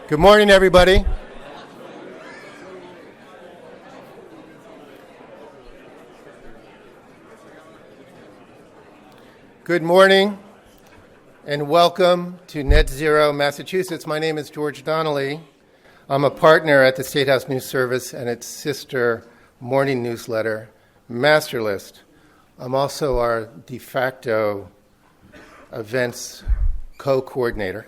Good morning, everybody. Good morning, and welcome to Net Zero, Massachusetts. My name is George Donnelly. I'm a partner at the State House News Service and its sister morning newsletter, Masterlist. I'm also our de facto events co-coordinator.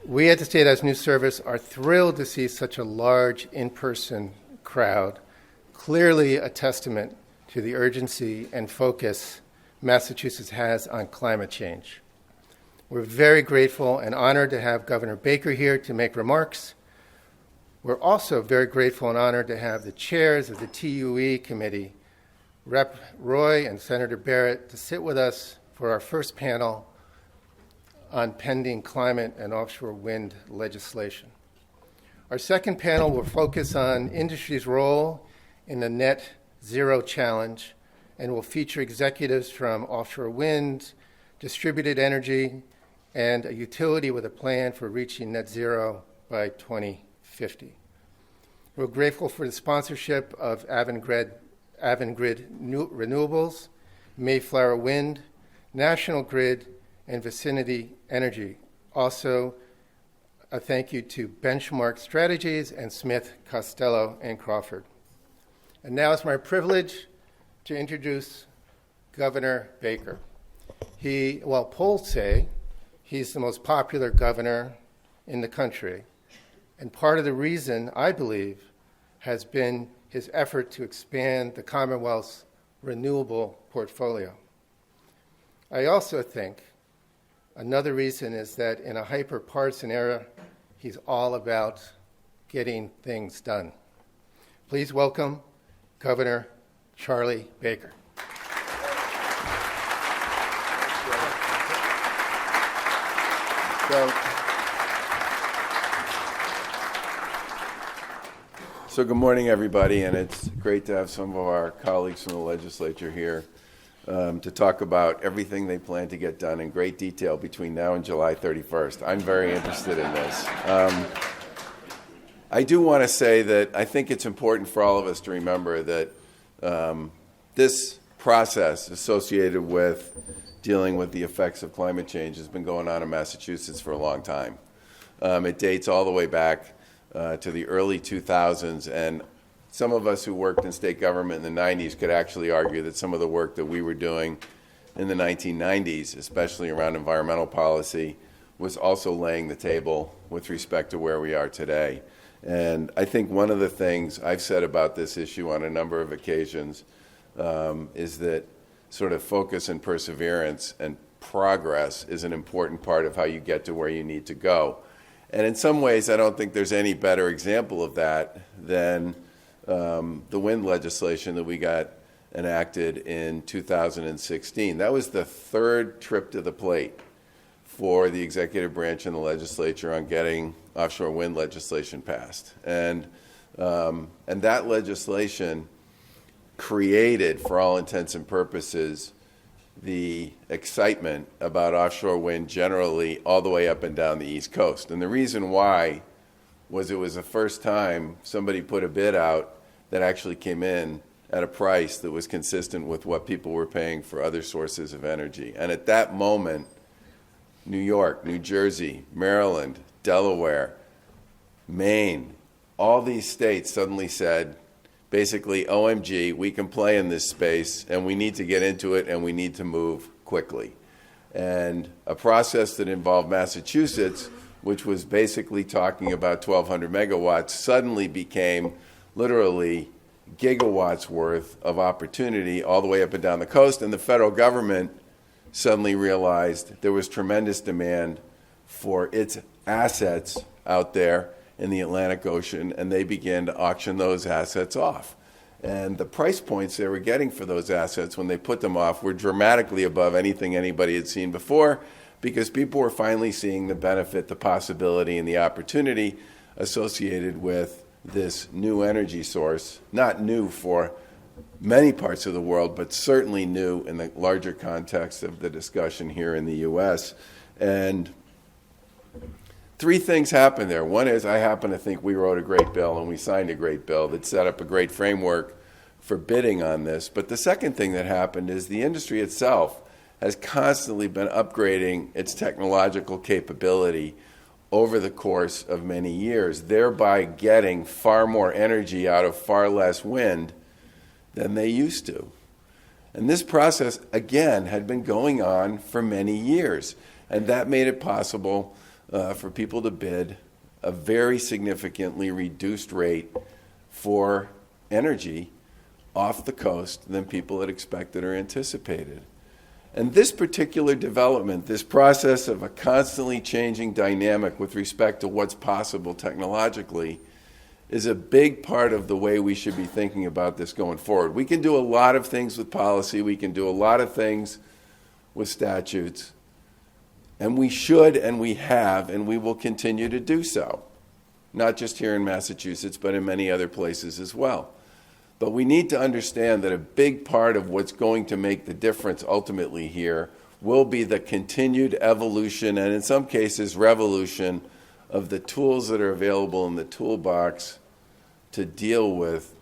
We at the State House News Service are thrilled to see such a large in-person crowd, clearly a testament to the urgency and focus Massachusetts has on climate change. We're very grateful and honored to have Governor Baker here to make remarks. We're also very grateful and honored to have the chairs of the TUE committee, Rep. Roy and Senator Barrett, to sit with us for our first panel on pending climate and offshore wind legislation. Our second panel will focus on industry's role in the net zero challenge and will feature executives from offshore wind, distributed energy, and a utility with a plan for reaching net zero by 2050. We're grateful for the sponsorship of Avangrid Renewables, Mayflower Wind, National Grid, and Vicinity Energy. Also, a thank you to Benchmark Strategies and Smith, Costello, and Crawford. And now it's my privilege to introduce Governor Baker. Polls say he's the most popular governor in the country. And part of the reason, I believe, has been his effort to expand the Commonwealth's renewable portfolio. I also think another reason is that in a hyper-partisan era, he's all about getting things done. Please welcome Governor Charlie Baker. So good morning, everybody, and it's great to have some of our colleagues from the legislature here to talk about everything they plan to get done in great detail between now and July 31st. I'm very interested in this. I do want to say that I think it's important for all of us to remember that this process associated with dealing with the effects of climate change has been going on in Massachusetts for a long time. It dates all the way back to the early 2000s, and some of us who worked in state government in the 90s could actually argue that some of the work that we were doing in the 1990s, especially around environmental policy, was also laying the table with respect to where we are today. And I think one of the things I've said about this issue on a number of occasions is that sort of focus and perseverance and progress is an important part of how you get to where you need to go. And in some ways, I don't think there's any better example of that than the wind legislation that we got enacted in 2016. That was the third trip to the plate for the executive branch and the legislature on getting offshore wind legislation passed. And that legislation created, for all intents and purposes, the excitement about offshore wind generally all the way up and down the East Coast. And the reason why was it was the first time somebody put a bid out that actually came in at a price that was consistent with what people were paying for other sources of energy. And at that moment, New York, New Jersey, Maryland, Delaware, Maine, all these states suddenly said, basically, OMG, we can play in this space, and we need to get into it, and we need to move quickly. And a process that involved Massachusetts, which was basically talking about 1,200 megawatts, suddenly became literally gigawatts worth of opportunity all the way up and down the coast. And the federal government suddenly realized there was tremendous demand for its assets out there in the Atlantic Ocean, and they began to auction those assets off. And the price points they were getting for those assets when they put them off were dramatically above anything anybody had seen before, because people were finally seeing the benefit, the possibility, and the opportunity associated with this new energy source, not new for many parts of the world, but certainly new in the larger context of the discussion here in the U.S. And three things happened there. One is I happen to think we wrote a great bill and we signed a great bill that set up a great framework for bidding on this. But the second thing that happened is the industry itself has constantly been upgrading its technological capability over the course of many years, thereby getting far more energy out of far less wind than they used to. And this process, again, had been going on for many years. And that made it possible for people to bid a very significantly reduced rate for energy off the coast than people had expected or anticipated. And this particular development, this process of a constantly changing dynamic with respect to what's possible technologically, is a big part of the way we should be thinking about this going forward. We can do a lot of things with policy. We can do a lot of things with statutes. And we should, and we have, and we will continue to do so. Not just here in Massachusetts, but in many other places as well. But we need to understand that a big part of what's going to make the difference ultimately here will be the continued evolution, and in some cases revolution, of the tools that are available in the toolbox to deal with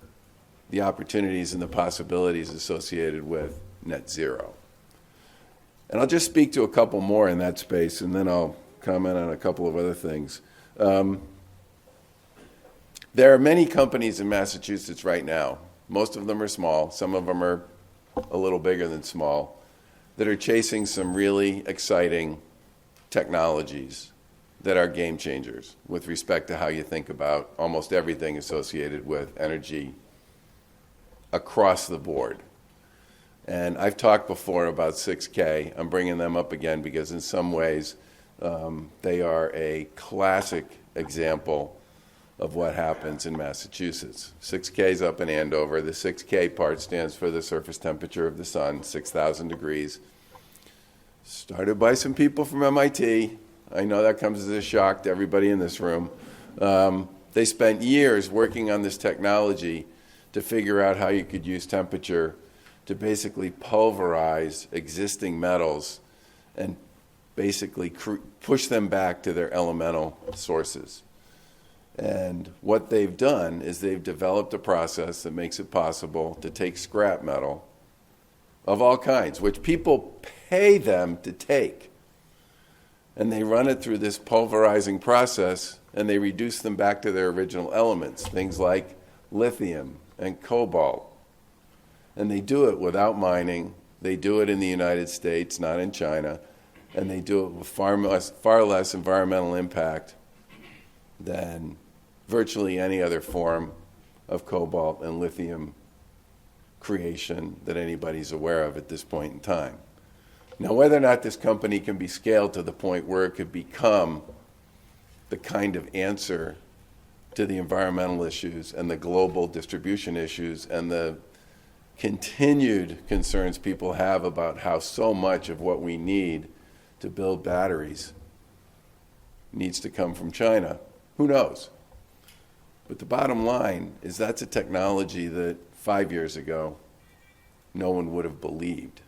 the opportunities and the possibilities associated with net zero. And I'll just speak to a couple more in that space, and then I'll comment on a couple of other things. There are many companies in Massachusetts right now, most of them are small, some of them are a little bigger than small, that are chasing some really exciting technologies that are game changers with respect to how you think about almost everything associated with energy across the board. And I've talked before about 6K. I'm bringing them up again because in some ways they are a classic example of what happens in Massachusetts. 6K is up in Andover. The 6K part stands for the surface temperature of the sun, 6,000 degrees. Started by some people from MIT. I know that comes as a shock to everybody in this room. They spent years working on this technology to figure out how you could use temperature to basically pulverize existing metals and basically push them back to their elemental sources. And what they've done is they've developed a process that makes it possible to take scrap metal of all kinds, which people pay them to take, and they run it through this pulverizing process, and they reduce them back to their original elements, things like lithium and cobalt. And they do it without mining. They do it in the United States, not in China, and they do it with far less environmental impact than virtually any other form of cobalt and lithium creation that anybody's aware of at this point in time. Now, whether or not this company can be scaled to the point where it could become the kind of answer to the environmental issues and the global distribution issues and the continued concerns people have about how so much of what we need to build batteries needs to come from China, who knows? But the bottom line is that's a technology that 5 years ago no one would have believed,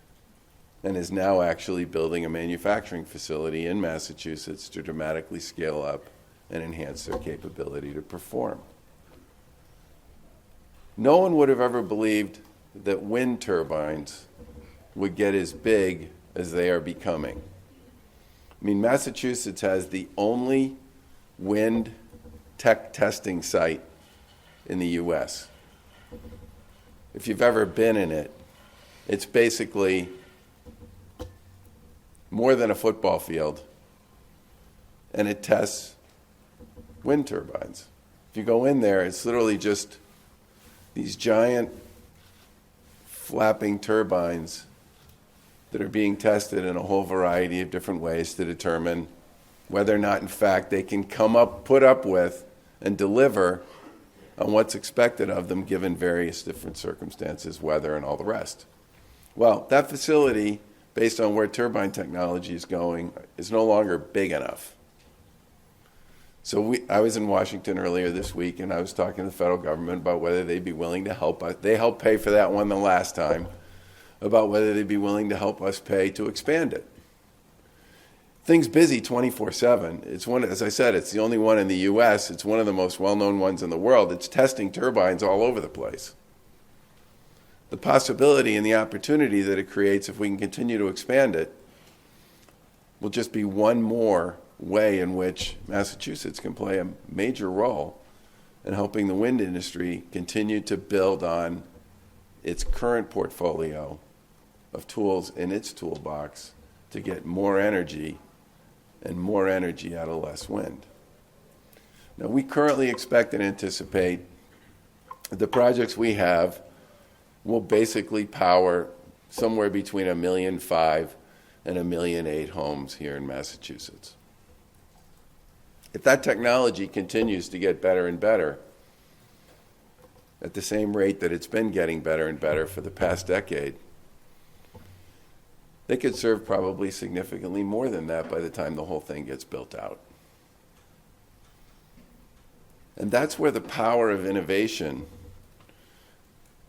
and is now actually building a manufacturing facility in Massachusetts to dramatically scale up and enhance their capability to perform. No one would have ever believed that wind turbines would get as big as they are becoming. I mean, Massachusetts has the only wind tech testing site in the U.S. If you've ever been in it, it's basically more than a football field, and it tests wind turbines. If you go in there, it's literally just these giant flapping turbines that are being tested in a whole variety of different ways to determine whether or not, in fact, they can put up with and deliver on what's expected of them given various different circumstances, weather, and all the rest. Well, that facility, based on where turbine technology is going, is no longer big enough. So I was in Washington earlier this week, and I was talking to the federal government about whether they'd be willing to help us. They helped pay for that one the last time, about whether they'd be willing to help us pay to expand it. thing's busy 24/7. It's one, as I said, it's the only one in the U.S. It's one of the most well-known ones in the world. It's testing turbines all over the place. The possibility and the opportunity that it creates, if we can continue to expand it, will just be one more way in which Massachusetts can play a major role in helping the wind industry continue to build on its current portfolio of tools in its toolbox to get more energy and more energy out of less wind. Now, we currently expect and anticipate that the projects we have will basically power somewhere between 1.5 million and 1.8 million homes here in Massachusetts. If that technology continues to get better and better at the same rate that it's been getting better and better for the past decade, they could serve probably significantly more than that by the time the whole thing gets built out. And that's where the power of innovation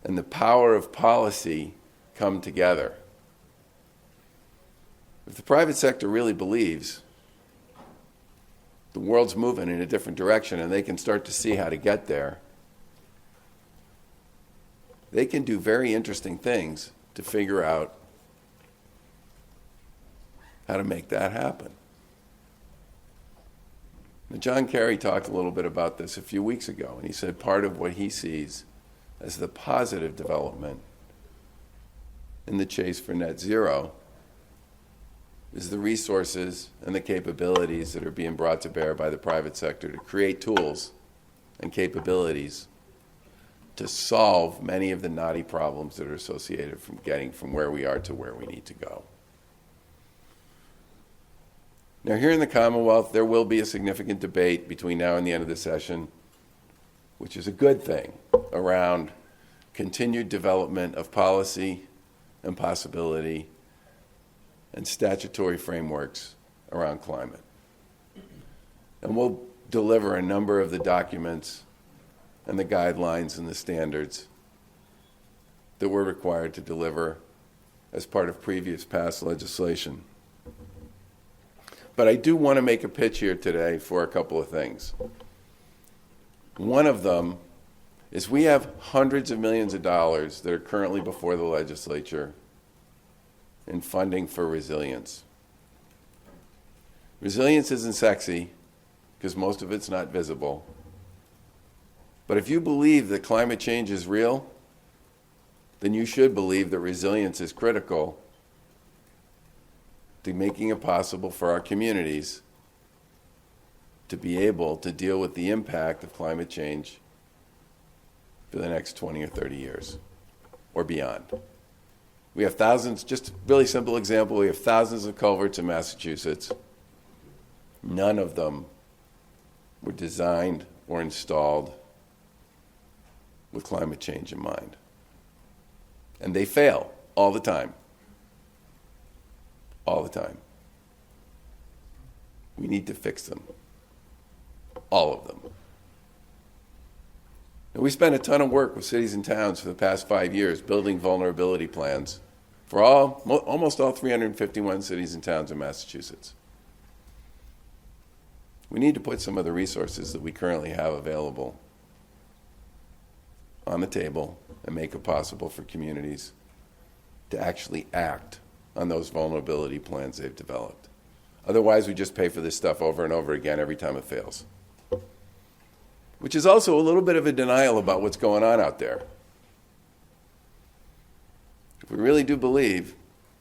and the power of policy come together. If the private sector really believes the world's moving in a different direction and they can start to see how to get there, they can do very interesting things to figure out how to make that happen. Now, John Kerry talked a little bit about this a few weeks ago, and he said part of what he sees as the positive development in the chase for net zero is the resources and the capabilities that are being brought to bear by the private sector to create tools and capabilities to solve many of the knotty problems that are associated from getting from where we are to where we need to go. Now, here in the Commonwealth, there will be a significant debate between now and the end of the session, which is a good thing, around continued development of policy and possibility and statutory frameworks around climate. And we'll deliver a number of the documents and the guidelines and the standards that we're required to deliver as part of previous past legislation. But I do want to make a pitch here today for a couple of things. One of them is we have hundreds of millions of dollars that are currently before the legislature in funding for resilience. Resilience isn't sexy because most of it's not visible. But if you believe that climate change is real, then you should believe that resilience is critical to making it possible for our communities to be able to deal with the impact of climate change for the next 20 or 30 years or beyond. We have thousands, just a really simple example, we have thousands of culverts in Massachusetts. None of them were designed or installed with climate change in mind. And they fail all the time. All the time. We need to fix them. All of them. And we spent a ton of work with cities and towns for the past 5 years building vulnerability plans for almost all 351 cities and towns in Massachusetts. We need to put some of the resources that we currently have available on the table and make it possible for communities to actually act on those vulnerability plans they've developed. Otherwise, we just pay for this stuff over and over again every time it fails. Which is also a little bit of a denial about what's going on out there. If we really do believe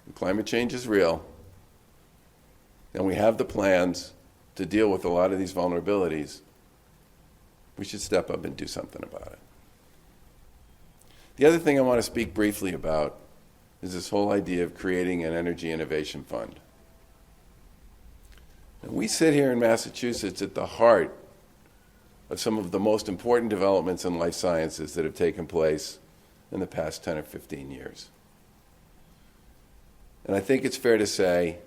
that climate change is real, and we have the plans to deal with a lot of these vulnerabilities, we should step up and do something about it. The other thing I want to speak briefly about is this whole idea of creating an energy innovation fund. And we sit here in Massachusetts at the heart of some of the most important developments in life sciences that have taken place in the past 10 or 15 years. And I think it's fair to say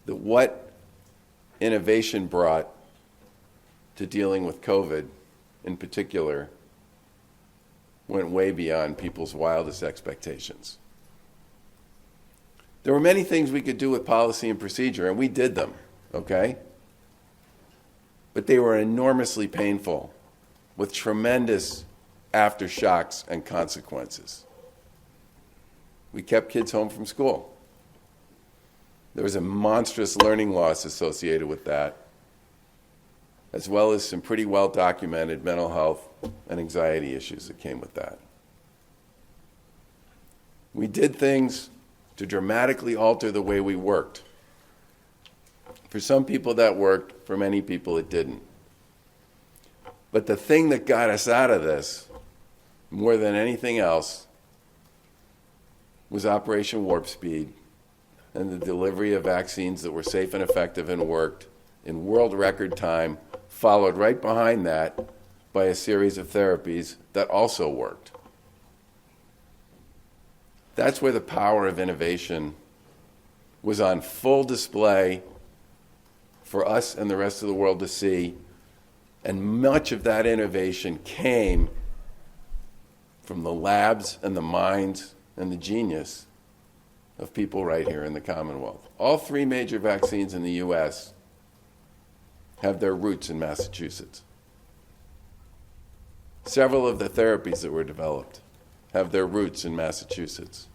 that what innovation brought to dealing with COVID in particular went way beyond people's wildest expectations. There were many things we could do with policy and procedure, and we did them, okay? But they were enormously painful, with tremendous aftershocks and consequences. We kept kids home from school. There was a monstrous learning loss associated with that, as well as some pretty well-documented mental health and anxiety issues that came with that. We did things to dramatically alter the way we worked. For some people that worked, for many people it didn't. But the thing that got us out of this, more than anything else, was Operation Warp Speed and the delivery of vaccines that were safe and effective and worked in world record time, followed right behind that by a series of therapies that also worked. That's where the power of innovation was on full display for us and the rest of the world to see, and much of that innovation came from the labs and the minds and the genius of people right here in the Commonwealth. All three major vaccines in the U.S. have their roots in Massachusetts. Several of the therapies that were developed have their roots in Massachusetts.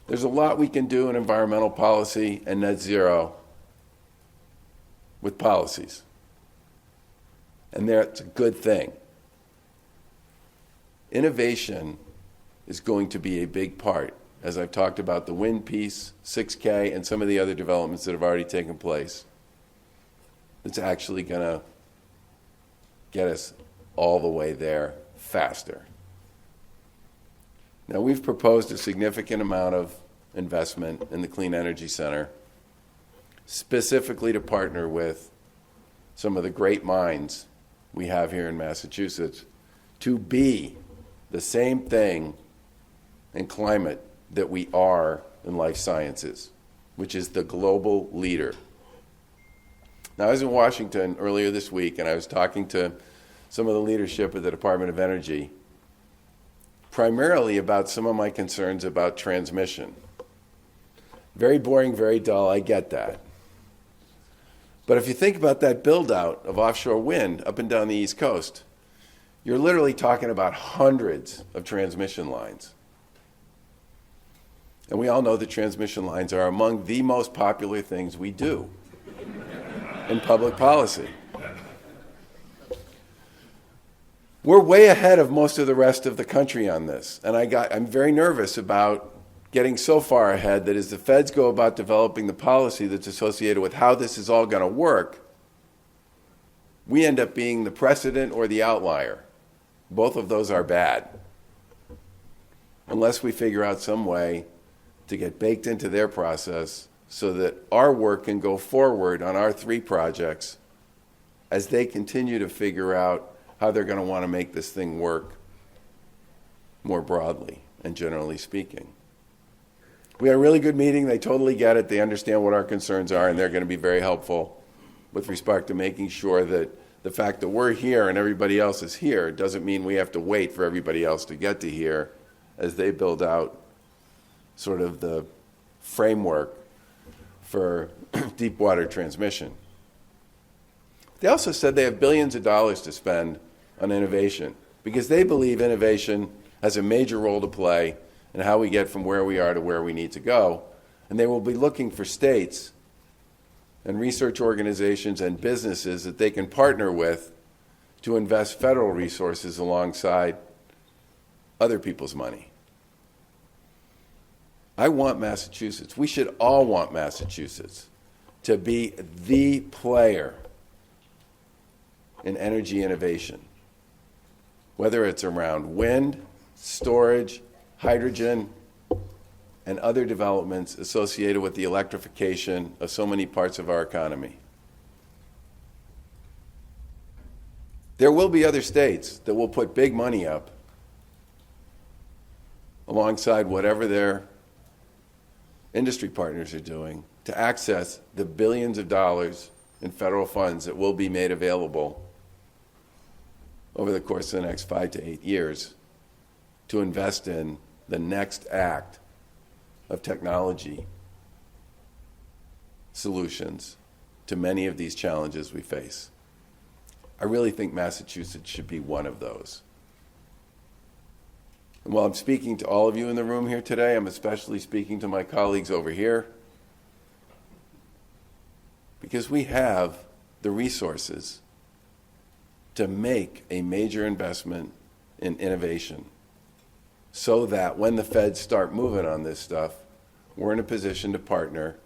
There's a lot we can do in environmental policy and net zero with policies. And that's a good thing. Innovation is going to be a big part, as I've talked about the wind piece, 6K, and some of the other developments that have already taken place. It's actually going to get us all the way there faster. Now, we've proposed a significant amount of investment in the Clean Energy Center, specifically to partner with some of the great minds we have here in Massachusetts to be the same thing in climate that we are in life sciences, which is the global leader. Now, I was in Washington earlier this week, and I was talking to some of the leadership of the Department of Energy, primarily about some of my concerns about transmission. Very boring, very dull, I get that. But if you think about that build-out of offshore wind up and down the East Coast, you're literally talking about hundreds of transmission lines. And we all know that transmission lines are among the most popular things we do in public policy. We're way ahead of most of the rest of the country on this. And I'm very nervous about getting so far ahead that as the feds go about developing the policy that's associated with how this is all going to work, we end up being the precedent or the outlier. Both of those are bad, unless we figure out some way to get baked into their process so that our work can go forward on our three projects as they continue to figure out how they're going to want to make this thing work more broadly and generally speaking. We had a really good meeting. They totally get it. They understand what our concerns are, and they're going to be very helpful with respect to making sure that the fact that we're here and everybody else is here doesn't mean we have to wait for everybody else to get to here as they build out sort of the framework for deep water transmission. They also said they have billions of dollars to spend on innovation because they believe innovation has a major role to play in how we get from where we are to where we need to go. And they will be looking for states and research organizations and businesses that they can partner with to invest federal resources alongside other people's money. I want Massachusetts, we should all want Massachusetts to be the player in energy innovation, whether it's around wind, storage, hydrogen, and other developments associated with the electrification of so many parts of our economy. There will be other states that will put big money up alongside whatever their industry partners are doing to access the billions of dollars in federal funds that will be made available over the course of the next 5 to 8 years to invest in the next act of technology solutions to many of these challenges we face. I really think Massachusetts should be one of those. And while I'm speaking to all of you in the room here today, I'm especially speaking to my colleagues over here, because we have the resources to make a major investment in innovation so that when the feds start moving on this stuff, we're in a position to partner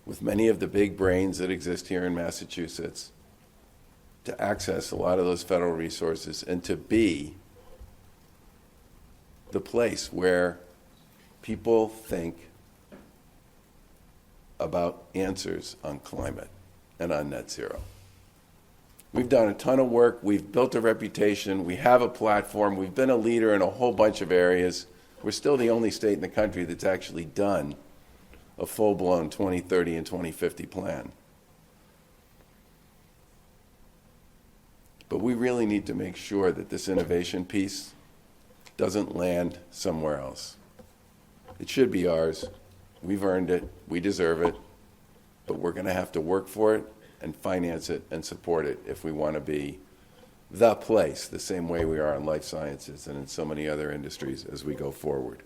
with many of the big brains that exist here in Massachusetts to access a lot of those federal resources and to be the place where people think about answers on climate and on net zero. We've done a ton of work. We've built a reputation. We have a platform. We've been a leader in a whole bunch of areas. We're still the only state in the country that's actually done a full-blown 2030 and 2050 plan. But we really need to make sure that this innovation piece doesn't land somewhere else. It should be ours. We've earned it. We deserve it. But we're going to have to work for it and finance it and support it if we want to be the place, the same way we are in life sciences and in so many other industries as we go forward.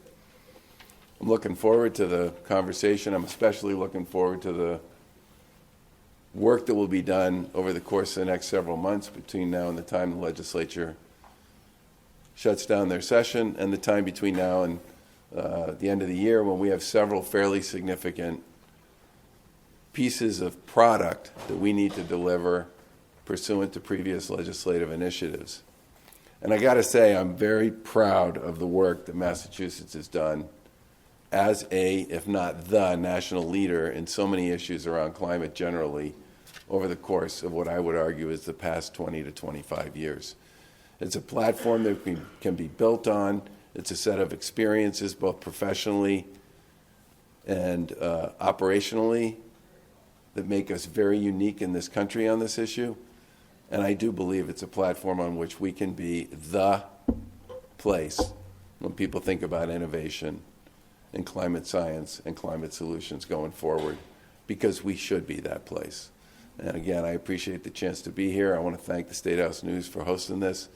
I'm looking forward to the conversation. I'm especially looking forward to the work that will be done over the course of the next several months between now and the time the legislature shuts down their session and the time between now and the end of the year, when we have several fairly significant pieces of product that we need to deliver pursuant to previous legislative initiatives. And I got to say, I'm very proud of the work that Massachusetts has done as a, if not the, national leader in so many issues around climate generally over the course of what I would argue is the past 20 to 25 years. It's a platform that can be built on. It's a set of experiences, both professionally and operationally, that make us very unique in this country on this issue. And I do believe it's a platform on which we can be the place when people think about innovation in climate science and climate solutions going forward, because we should be that place. And again, I appreciate the chance to be here. I want to thank the State House News for hosting this.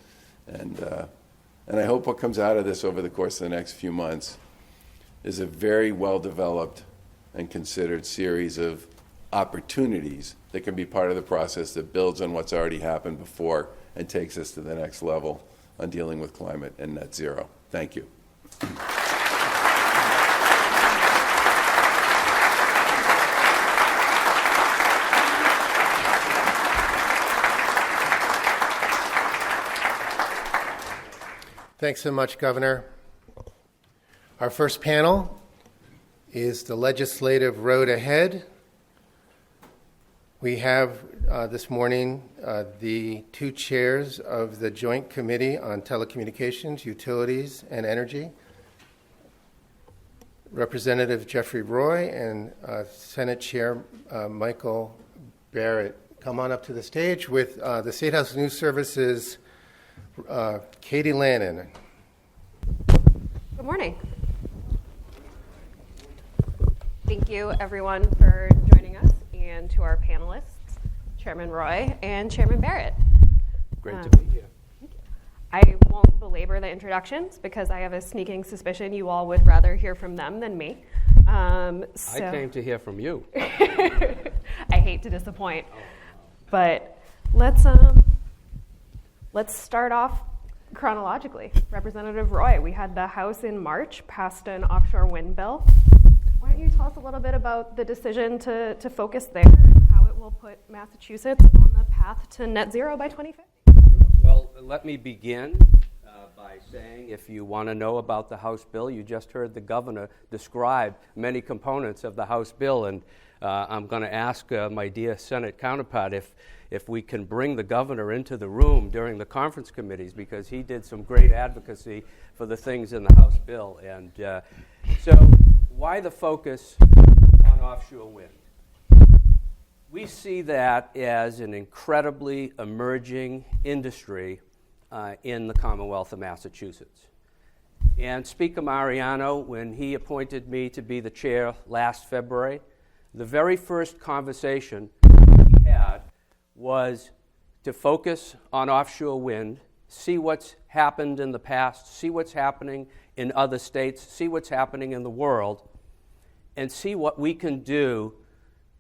And I hope what comes out of this over the course of the next few months is a very well-developed and considered series of opportunities that can be part of the process that builds on what's already happened before and takes us to the next level on dealing with climate and net zero. Thank you. Thanks so much, Governor. Our first panel is the legislative road ahead. We have this morning the two chairs of the Joint Committee on Telecommunications, Utilities, and Energy, Representative Jeffrey Roy and Senate Chair Michael Barrett. Come on up to the stage with the State House News Service's Katie Lannon. Good morning. Thank you, everyone, for joining us, and to our panelists, Chairman Roy and Chairman Barrett. Great to be here. I won't belabor the introductions because I have a sneaking suspicion you all would rather hear from them than me. I came to hear from you. I hate to disappoint, but let's start off chronologically. Representative Roy, we had the House in March passed an offshore wind bill. Why don't you tell us a little bit about the decision to focus there and how it will put Massachusetts on the path to net zero by 2050? Well, let me begin by saying, if you want to know about the House bill, you just heard the governor describe many components of the House bill, and I'm going to ask my dear Senate counterpart if we can bring the governor into the room during the conference committees, because he did some great advocacy for the things in the House bill. And so why the focus on offshore wind? We see that as an incredibly emerging industry in the Commonwealth of Massachusetts. And Speaker Mariano, when he appointed me to be the chair last February, the very first conversation he had was to focus on offshore wind, see what's happened in the past, see what's happening in other states, see what's happening in the world, and see what we can do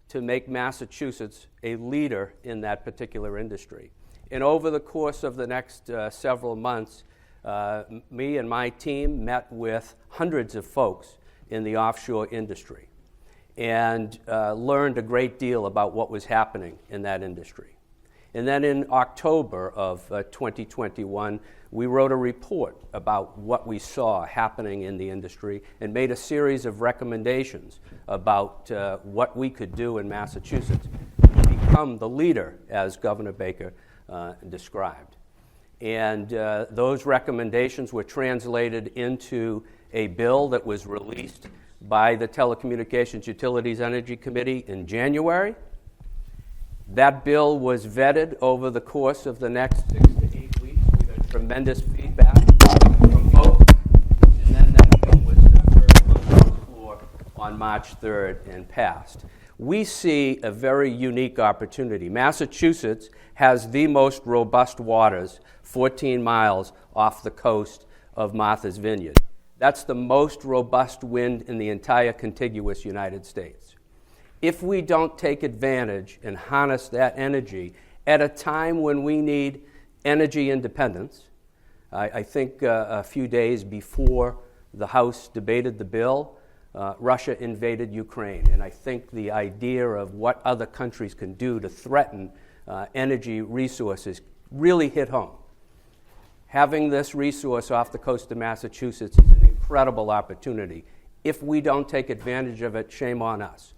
to make Massachusetts a leader in that particular industry. And over the course of the next several months, me and my team met with hundreds of folks in the offshore industry and learned a great deal about what was happening in that industry. And then in October of 2021, we wrote a report about what we saw happening in the industry and made a series of recommendations about what we could do in Massachusetts to become the leader, as Governor Baker described. And those recommendations were translated into a bill that was released by the Telecommunications Utilities Energy Committee in January. That bill was vetted over the course of the next 6 to 8 weeks. We got tremendous feedback from folks. And then that bill was heard on the floor on March 3rd and passed. We see a very unique opportunity. Massachusetts has the most robust waters 14 miles off the coast of Martha's Vineyard. That's the most robust wind in the entire contiguous United States. If we don't take advantage and harness that energy at a time when we need energy independence, I think a few days before the House debated the bill, Russia invaded Ukraine. And I think the idea of what other countries can do to threaten energy resources really hit home. Having this resource off the coast of Massachusetts is an incredible opportunity. If we don't take advantage of it, shame on us.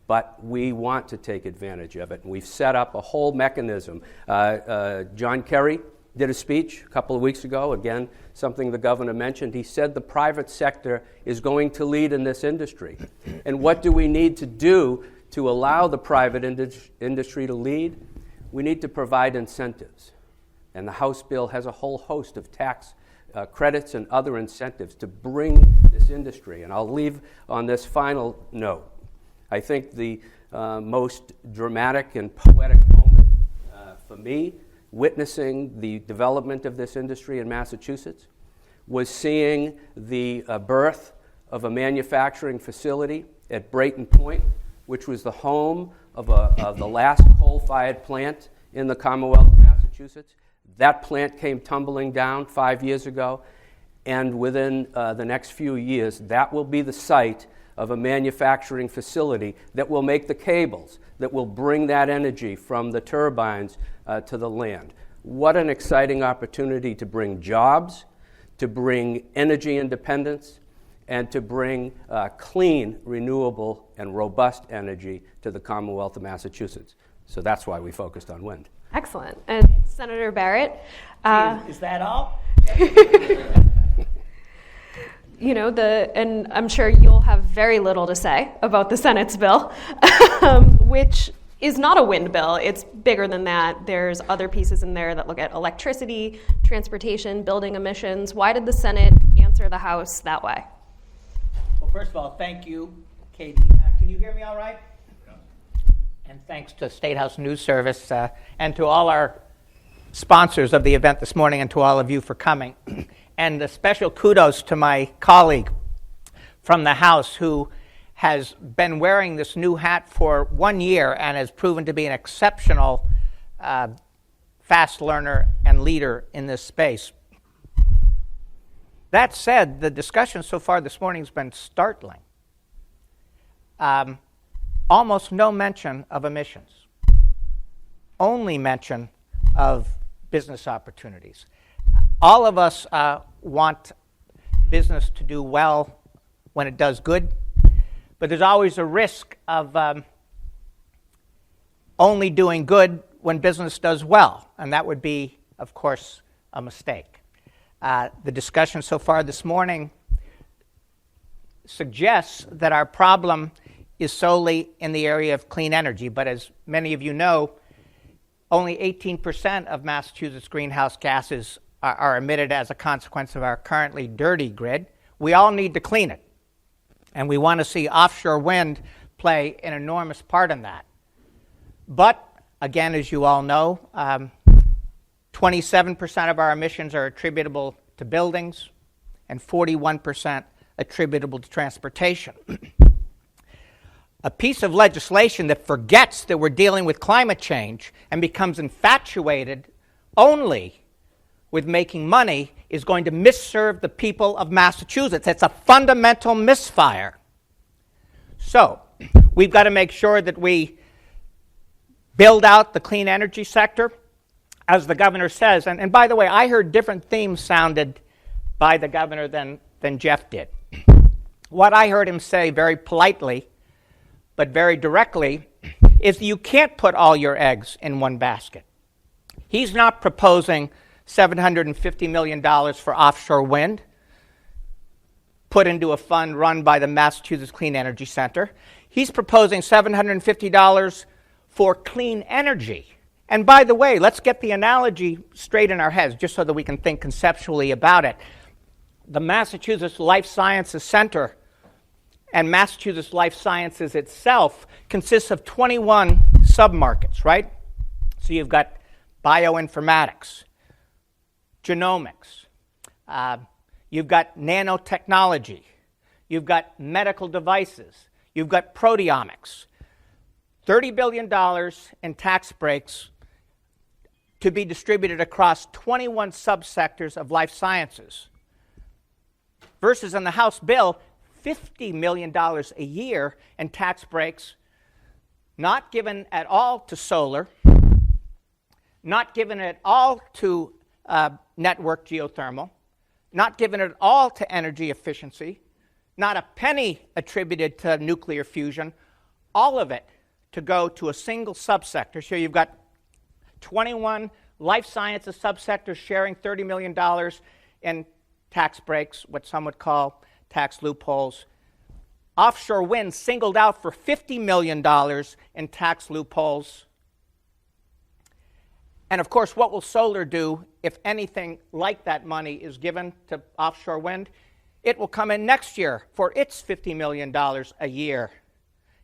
But we want to take advantage of it. And we've set up a whole mechanism. John Kerry did a speech a couple of weeks ago, again, something the governor mentioned. He said the private sector is going to lead in this industry. And what do we need to do to allow the private industry to lead? We need to provide incentives. And the House bill has a whole host of tax credits and other incentives to bring this industry. And I'll leave on this final note. I think the most dramatic and poetic moment for me, witnessing the development of this industry in Massachusetts, was seeing the birth of a manufacturing facility at Brayton Point, which was the home of the last coal-fired plant in the Commonwealth of Massachusetts. That plant came tumbling down 5 years ago, and within the next few years, that will be the site of a manufacturing facility that will make the cables, that will bring that energy from the turbines to the land. What an exciting opportunity to bring jobs, to bring energy independence, and to bring clean, renewable, and robust energy to the Commonwealth of Massachusetts. So that's why we focused on wind. Excellent. And Senator Barrett? Is that all? You know, and I'm sure you'll have very little to say about the Senate's bill, which is not a wind bill. It's bigger than that. There's other pieces in there that look at electricity, transportation, building emissions. Why did the Senate answer the House that way? Well, first of all, thank you, Katie. Can you hear me all right? And thanks to State House News Service and to all our sponsors of the event this morning and to all of you for coming. And a special kudos to my colleague from the House who has been wearing this new hat for 1 year and has proven to be an exceptional fast learner and leader in this space. That said, the discussion so far this morning has been startling. Almost no mention of emissions. Only mention of business opportunities. All of us want business to do well when it does good, but there's always a risk of only doing good when business does well, and that would be, of course, a mistake. The discussion so far this morning suggests that our problem is solely in the area of clean energy, but as many of you know, only 18% of Massachusetts' greenhouse gases are emitted as a consequence of our currently dirty grid. We all need to clean it. And we want to see offshore wind play an enormous part in that. But, again, as you all know, 27% of our emissions are attributable to buildings and 41% attributable to transportation. A piece of legislation that forgets that we're dealing with climate change and becomes infatuated only with making money is going to misserve the people of Massachusetts. It's a fundamental misfire. So, we've got to make sure that we build out the clean energy sector, as the governor says. And by the way, I heard different themes sounded by the governor than Jeff did. What I heard him say very politely, but very directly, is that you can't put all your eggs in one basket. He's not proposing $750 million for offshore wind put into a fund run by the Massachusetts Clean Energy Center. He's proposing $750 for clean energy. And by the way, let's get the analogy straight in our heads, just so that we can think conceptually about it. The Massachusetts Life Sciences Center and Massachusetts Life Sciences itself consists of 21 submarkets, right? So you've got bioinformatics, genomics, you've got nanotechnology, you've got medical devices, you've got proteomics. $30 billion in tax breaks to be distributed across 21 subsectors of life sciences. Versus in the House bill, $50 million a year in tax breaks, not given at all to solar, not given at all to network geothermal, not given at all to energy efficiency, not a penny attributed to nuclear fusion, all of it to go to a single subsector. So you've got 21 life sciences subsectors sharing $30 million in tax breaks, what some would call tax loopholes. Offshore wind singled out for $50 million in tax loopholes. And of course, what will solar do if anything like that money is given to offshore wind? It will come in next year for its $50 million a year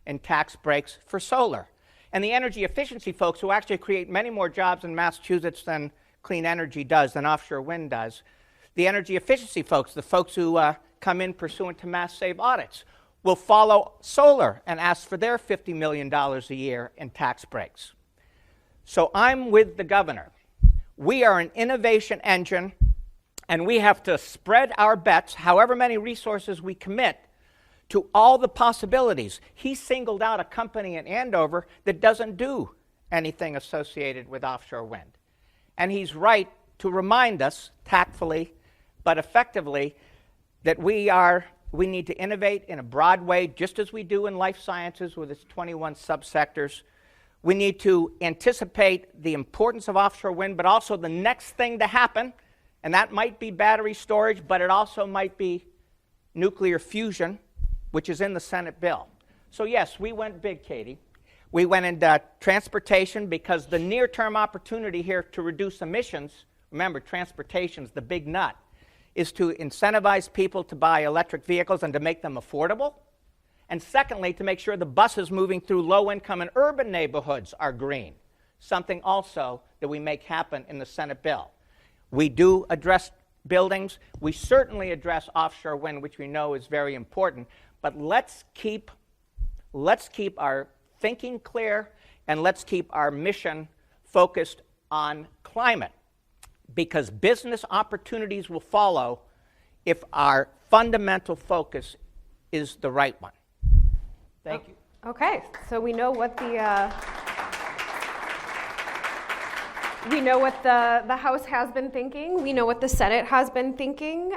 in tax breaks for solar. And the energy efficiency folks, who actually create many more jobs in Massachusetts than clean energy does, than offshore wind does, the energy efficiency folks, the folks who come in pursuant to mass save audits, will follow solar and ask for their $50 million a year in tax breaks. So I'm with the governor. We are an innovation engine, and we have to spread our bets, however many resources we commit, to all the possibilities. He singled out a company in Andover that doesn't do anything associated with offshore wind. And he's right to remind us, tactfully but effectively, that we need to innovate in a broad way, just as we do in life sciences with its 21 subsectors. We need to anticipate the importance of offshore wind, but also the next thing to happen, and that might be battery storage, but it also might be nuclear fusion, which is in the Senate bill. So yes, we went big, Katie. We went into transportation because the near-term opportunity here to reduce emissions, remember, transportation's the big nut, is to incentivize people to buy electric vehicles and to make them affordable. And secondly, to make sure the buses moving through low-income and urban neighborhoods are green, something also that we make happen in the Senate bill. We do address buildings. We certainly address offshore wind, which we know is very important. But let's keep our thinking clear, and let's keep our mission focused on climate, because business opportunities will follow if our fundamental focus is the right one. Thank you. Okay, so we know what the House has been thinking. We know what the Senate has been thinking.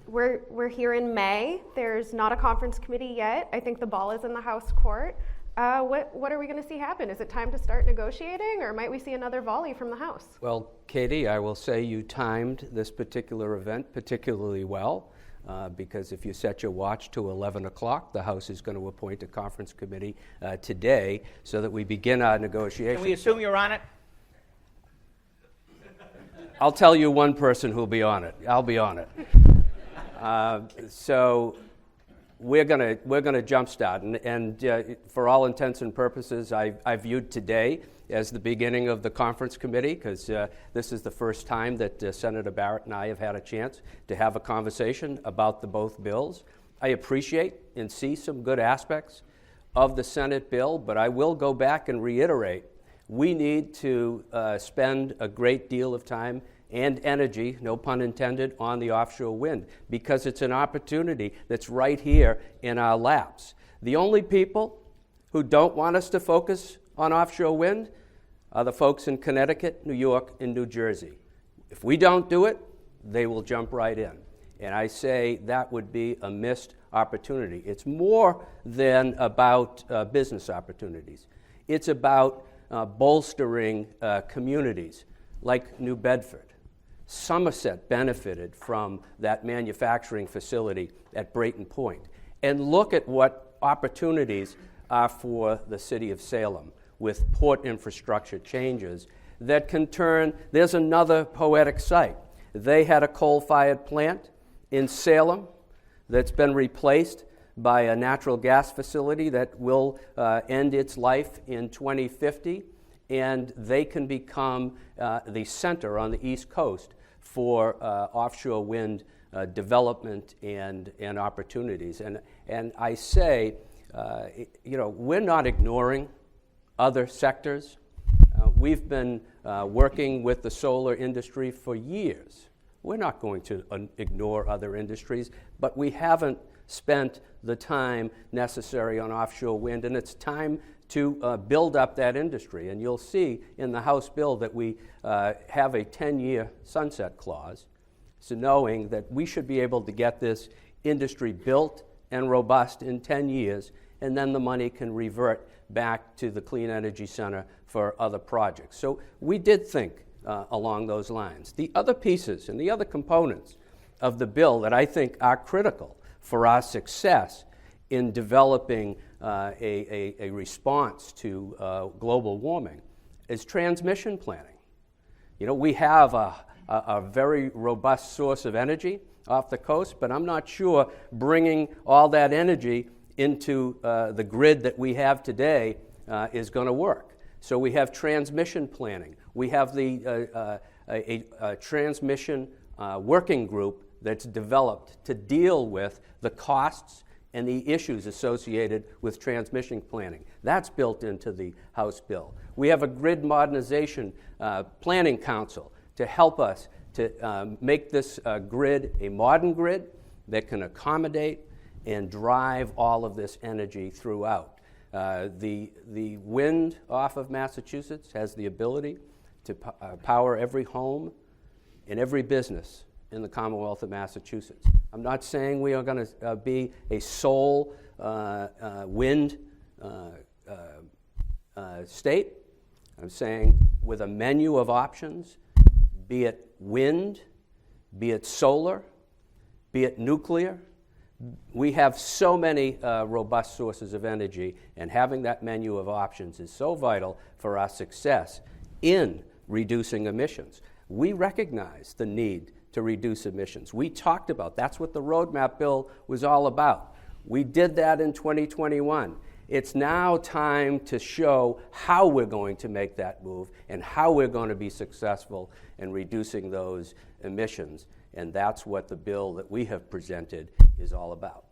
We're here in May. There's not a conference committee yet. I think the ball is in the House court. What are we going to see happen? Is it time to start negotiating, or might we see another volley from the House? Well, Katie, I will say you timed this particular event particularly well, because if you set your watch to 11 o'clock, the House is going to appoint a conference committee today so that we begin our negotiations. Can we assume you're on it? I'll tell you one person who'll be on it. I'll be on it. So we're gonna jumpstart, and for all intents and purposes, I viewed today as the beginning of the conference committee, because this is the first time that Senator Barrett and I have had a chance to have a conversation about both bills. I appreciate and see some good aspects of the Senate bill, but I will go back and reiterate, we need to spend a great deal of time and energy, no pun intended, on the offshore wind, because it's an opportunity that's right here in our laps. The only people who don't want us to focus on offshore wind are the folks in Connecticut, New York, and New Jersey. If we don't do it, they will jump right in. And I say that would be a missed opportunity. It's more than about business opportunities. It's about bolstering communities like New Bedford. Somerset benefited from that manufacturing facility at Brayton Point. And look at what opportunities are for the city of Salem with port infrastructure changes that can turn, there's another poetic site. They had a coal-fired plant in Salem that's been replaced by a natural gas facility that will end its life in 2050, and they can become the center on the East Coast for offshore wind development and opportunities. And I say, we're not ignoring other sectors. We've been working with the solar industry for years. We're not going to ignore other industries, but we haven't spent the time necessary on offshore wind, and it's time to build up that industry. And you'll see in the House bill that we have a 10-year sunset clause, so knowing that we should be able to get this industry built and robust in 10 years, and then the money can revert back to the Clean Energy Center for other projects. So we did think along those lines. The other pieces and the other components of the bill that I think are critical for our success in developing a response to global warming is transmission planning. We have a very robust source of energy off the coast, but I'm not sure bringing all that energy into the grid that we have today is going to work. So we have transmission planning. We have a transmission working group that's developed to deal with the costs and the issues associated with transmission planning. That's built into the House bill. We have a grid modernization planning council to help us to make this grid a modern grid that can accommodate and drive all of this energy throughout. The wind off of Massachusetts has the ability to power every home and every business in the Commonwealth of Massachusetts. I'm not saying we are going to be a sole wind state. I'm saying with a menu of options, be it wind, be it solar, be it nuclear. We have so many robust sources of energy, and having that menu of options is so vital for our success in reducing emissions. We recognize the need to reduce emissions. We talked about, that's what the roadmap bill was all about. We did that in 2021. It's now time to show how we're going to make that move and how we're going to be successful in reducing those emissions. And that's what the bill that we have presented is all about.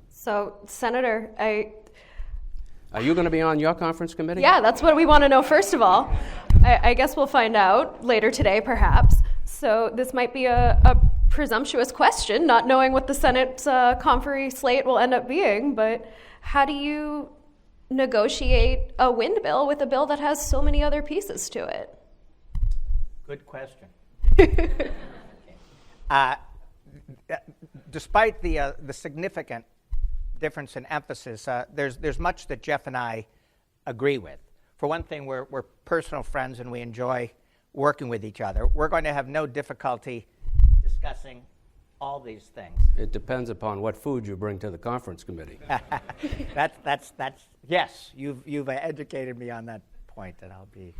So, Senator, Are you going to be on your conference committee? Yeah, that's what we want to know first of all. I guess we'll find out later today, perhaps. So this might be a presumptuous question, not knowing what the Senate's conferee slate will end up being, but how do you negotiate a wind bill with a bill that has so many other pieces to it? Good question. Despite the significant difference in emphasis, there's much that Jeff and I agree with. For one thing, we're personal friends and we enjoy working with each other. We're going to have no difficulty discussing all these things. It depends upon what food you bring to the conference committee. That's yes. You've educated me on that point, and I'll be.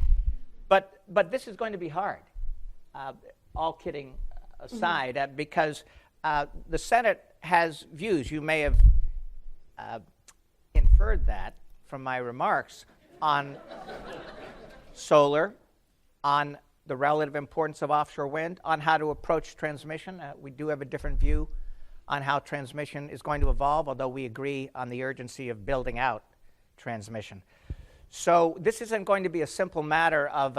But this is going to be hard. all kidding aside, because the Senate has views. You may have inferred that from my remarks on solar, on the relative importance of offshore wind, on how to approach transmission. We do have a different view on how transmission is going to evolve, although we agree on the urgency of building out transmission. So this isn't going to be a simple matter of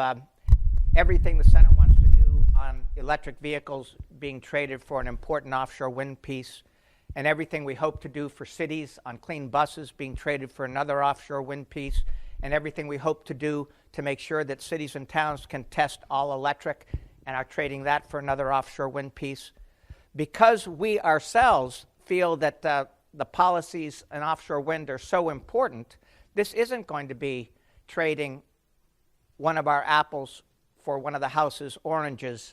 everything the Senate wants to do on electric vehicles being traded for an important offshore wind piece, and everything we hope to do for cities on clean buses being traded for another offshore wind piece, and everything we hope to do to make sure that cities and towns can test all electric and are trading that for another offshore wind piece. Because we ourselves feel that the policies in offshore wind are so important, this isn't going to be trading one of our apples for one of the House's oranges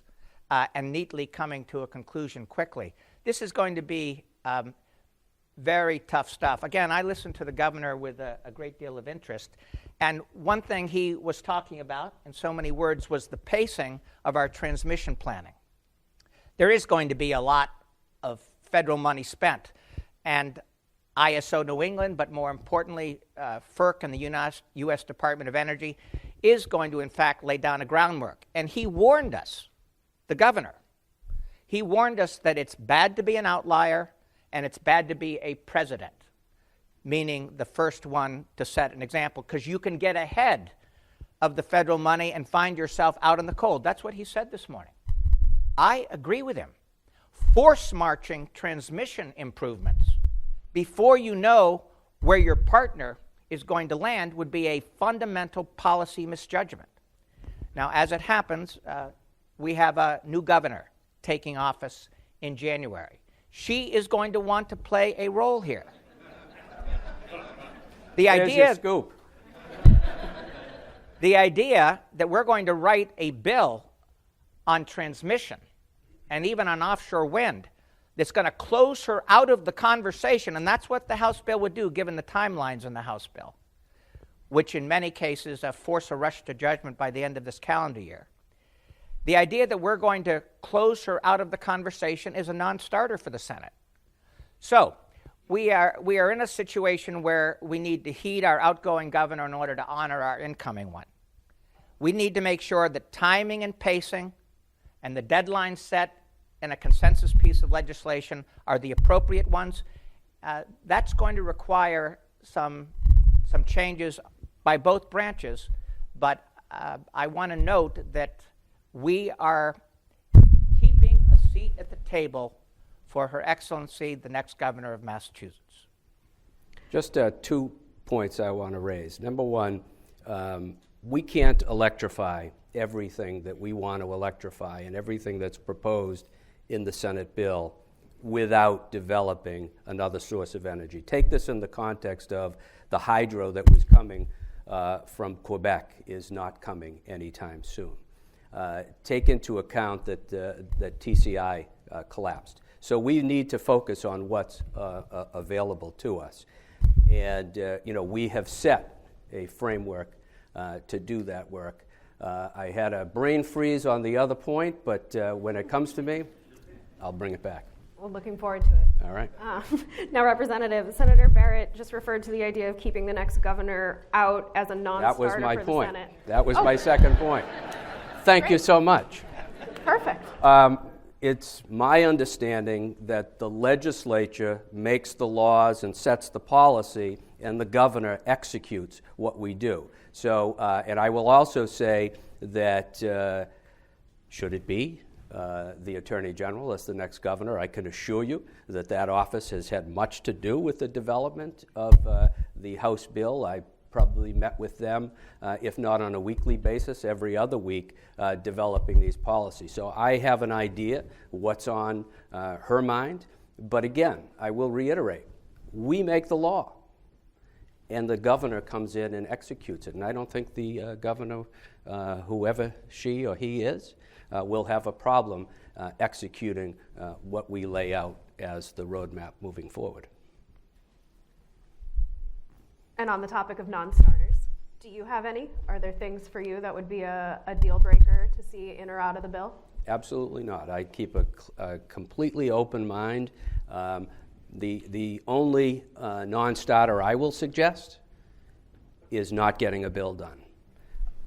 and neatly coming to a conclusion quickly. This is going to be very tough stuff. Again, I listened to the governor with a great deal of interest, and one thing he was talking about in so many words was the pacing of our transmission planning. There is going to be a lot of federal money spent, and ISO New England, but more importantly, FERC and the U.S. Department of Energy is going to, in fact, lay down a groundwork. And he warned us, the governor, he warned us that it's bad to be an outlier and it's bad to be a president, meaning the first one to set an example, because you can get ahead of the federal money and find yourself out in the cold. That's what he said this morning. I agree with him. Force-marching transmission improvements before you know where your partner is going to land would be a fundamental policy misjudgment. Now, as it happens, we have a new governor taking office in January. She is going to want to play a role here. The idea that we're going to write a bill on transmission and even on offshore wind that's going to close her out of the conversation, and that's what the House bill would do given the timelines in the House bill, which in many cases force a rush to judgment by the end of this calendar year. The idea that we're going to close her out of the conversation is a non-starter for the Senate. So we are in a situation where we need to heed our outgoing governor in order to honor our incoming one. We need to make sure that timing and pacing and the deadlines set in a consensus piece of legislation are the appropriate ones. That's going to require some changes by both branches, but I want to note that we are keeping a seat at the table for Her Excellency, the next governor of Massachusetts. Just 2 points I want to raise. Number one, we can't electrify everything that we want to electrify and everything that's proposed in the Senate bill without developing another source of energy. Take this in the context of the hydro that was coming from Quebec is not coming anytime soon. Take into account that TCI collapsed. So we need to focus on what's available to us. And we have set a framework to do that work. I had a brain freeze on the other point, but when it comes to me, I'll bring it back. Well, looking forward to it. All right. Now, Senator Barrett just referred to the idea of keeping the next governor out as a non-starter for the Senate. That was my point. That was my second point. Thank you so much. Perfect. It's my understanding that the legislature makes the laws and sets the policy, and the governor executes what we do. So, and I will also say that should it be the Attorney General as the next governor, I can assure you that that office has had much to do with the development of the House bill. I probably met with them, if not on a weekly basis, every other week, developing these policies. So I have an idea what's on her mind. But again, I will reiterate, we make the law, and the governor comes in and executes it. And I don't think the governor, whoever she or he is, will have a problem executing what we lay out as the roadmap moving forward. And on the topic of non-starters, Do you have any? Are there things for you that would be a deal breaker to see in or out of the bill? Absolutely not. I keep a completely open mind. The only non-starter I will suggest is not getting a bill done.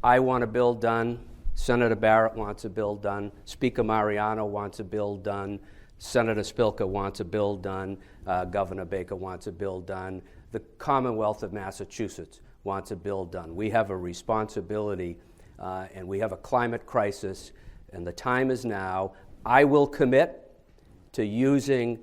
I want a bill done. Senator Barrett wants a bill done. Speaker Mariano wants a bill done. Senator Spilka wants a bill done. Governor Baker wants a bill done. The Commonwealth of Massachusetts wants a bill done. We have a responsibility, and we have a climate crisis, and the time is now. I will commit to using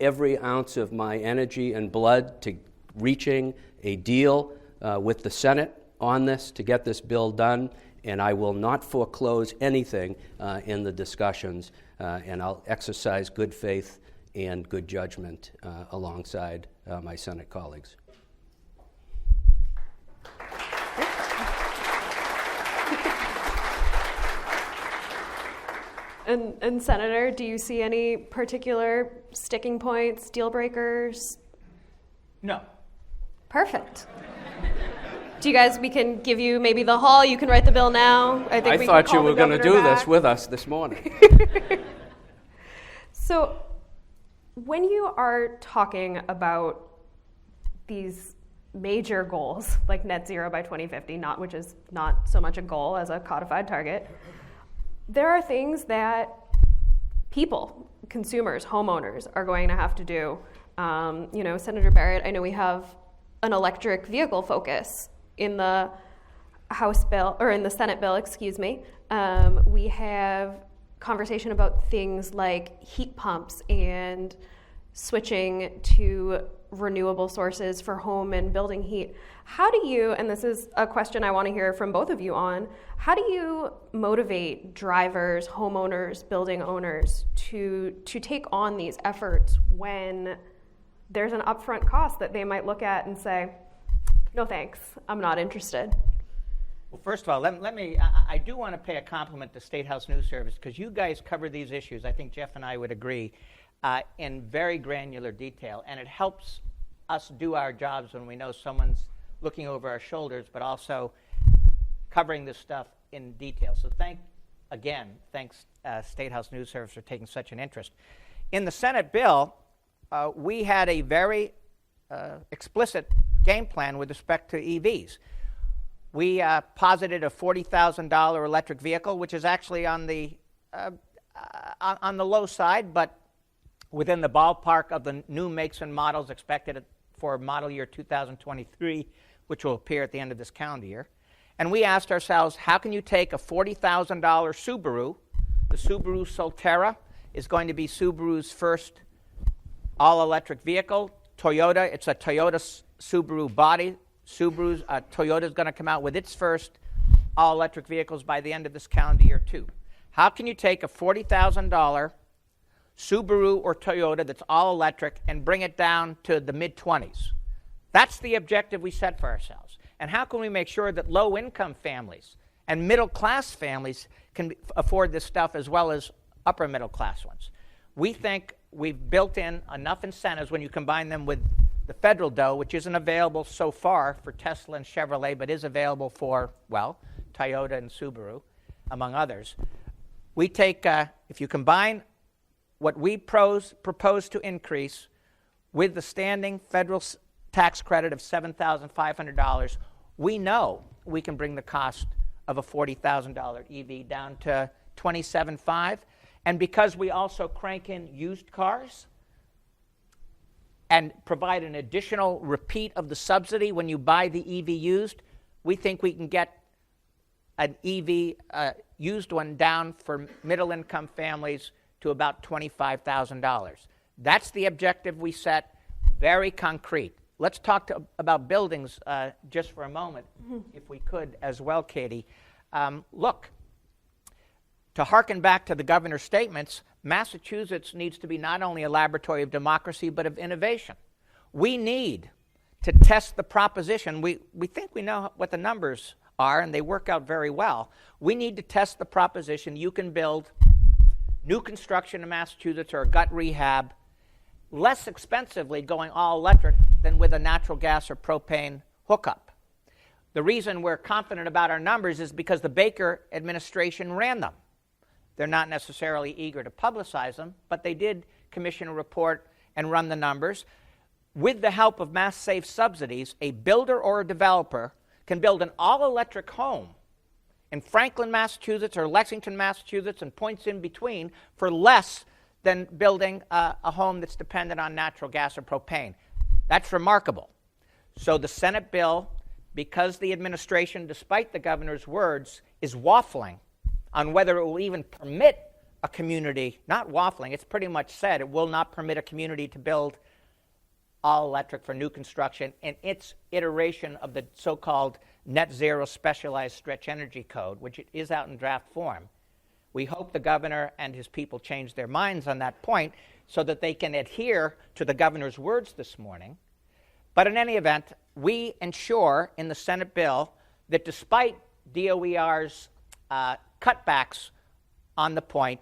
every ounce of my energy and blood to reaching a deal with the Senate on this to get this bill done, and I will not foreclose anything in the discussions, and I'll exercise good faith and good judgment alongside my Senate colleagues. And Senator, do you see any particular sticking points, deal breakers? No. Perfect. Do you guys, we can give you maybe the hall, you can write the bill now. I think I we thought can you call were the going to governor do this back. with us this morning. So when you are talking about these major goals, like net zero by 2050, which is not so much a goal as a codified target, there are things that people, consumers, homeowners are going to have to do. Senator Barrett, I know we have an electric vehicle focus in the House bill, or in the Senate bill, excuse me. We have conversation about things like heat pumps and switching to renewable sources for home and building heat. How do you, and this is a question I want to hear from both of you on, how do you motivate drivers, homeowners, building owners to take on these efforts when there's an upfront cost that they might look at and say, no thanks, I'm not interested? Well, first of all, let me, I do want to pay a compliment to State House News Service, because you guys cover these issues, I think Jeff and I would agree, in very granular detail, and it helps us do our jobs when we know someone's looking over our shoulders, but also covering this stuff in detail. So thanks, State House News Service, for taking such an interest. In the Senate bill, we had a very explicit game plan with respect to EVs. We posited a $40,000 electric vehicle, which is actually on the low side, but within the ballpark of the new makes and models expected for model year 2023, which will appear at the end of this calendar year. And we asked ourselves, how can you take a $40,000 Subaru? The Subaru Solterra is going to be Subaru's first all-electric vehicle. Toyota, it's a Toyota Subaru body. Toyota is going to come out with its first all-electric vehicles by the end of this calendar year, too. How can you take a $40,000 Subaru or Toyota that's all-electric and bring it down to the mid-20s? That's the objective we set for ourselves. And how can we make sure that low-income families and middle-class families can afford this stuff as well as upper-middle-class ones? We think we've built in enough incentives when you combine them with the federal dough, which isn't available so far for Tesla and Chevrolet, but is available for, well, Toyota and Subaru, among others. We take, if you combine what we propose to increase with the standing federal tax credit of $7,500, we know we can bring the cost of a $40,000 EV down to $27,500. And because we also crank in used cars and provide an additional repeat of the subsidy when you buy the EV used, we think we can get an EV used one down for middle-income families to about $25,000. That's the objective we set, very concrete. Let's talk about buildings just for a moment, if we could as well, Katie. Look, to hearken back to the governor's statements, Massachusetts needs to be not only a laboratory of democracy, but of innovation. We need to test the proposition. We think we know what the numbers are, and they work out very well. We need to test the proposition you can build new construction in Massachusetts or gut rehab less expensively going all electric than with a natural gas or propane hookup. The reason we're confident about our numbers is because the Baker administration ran them. They're not necessarily eager to publicize them, but they did commission a report and run the numbers. With the help of mass safe subsidies, a builder or a developer can build an all-electric home in Franklin, Massachusetts, or Lexington, Massachusetts, and points in between for less than building a home that's dependent on natural gas or propane. That's remarkable. So the Senate bill, because the administration, despite the governor's words, is waffling on whether it will even permit a community, not waffling, it's pretty much said it will not permit a community to build all electric for new construction in its iteration of the so-called net zero specialized stretch energy code, which is out in draft form. We hope the governor and his people change their minds on that point so that they can adhere to the governor's words this morning. But in any event, we ensure in the Senate bill that despite DOER's cutbacks on the point,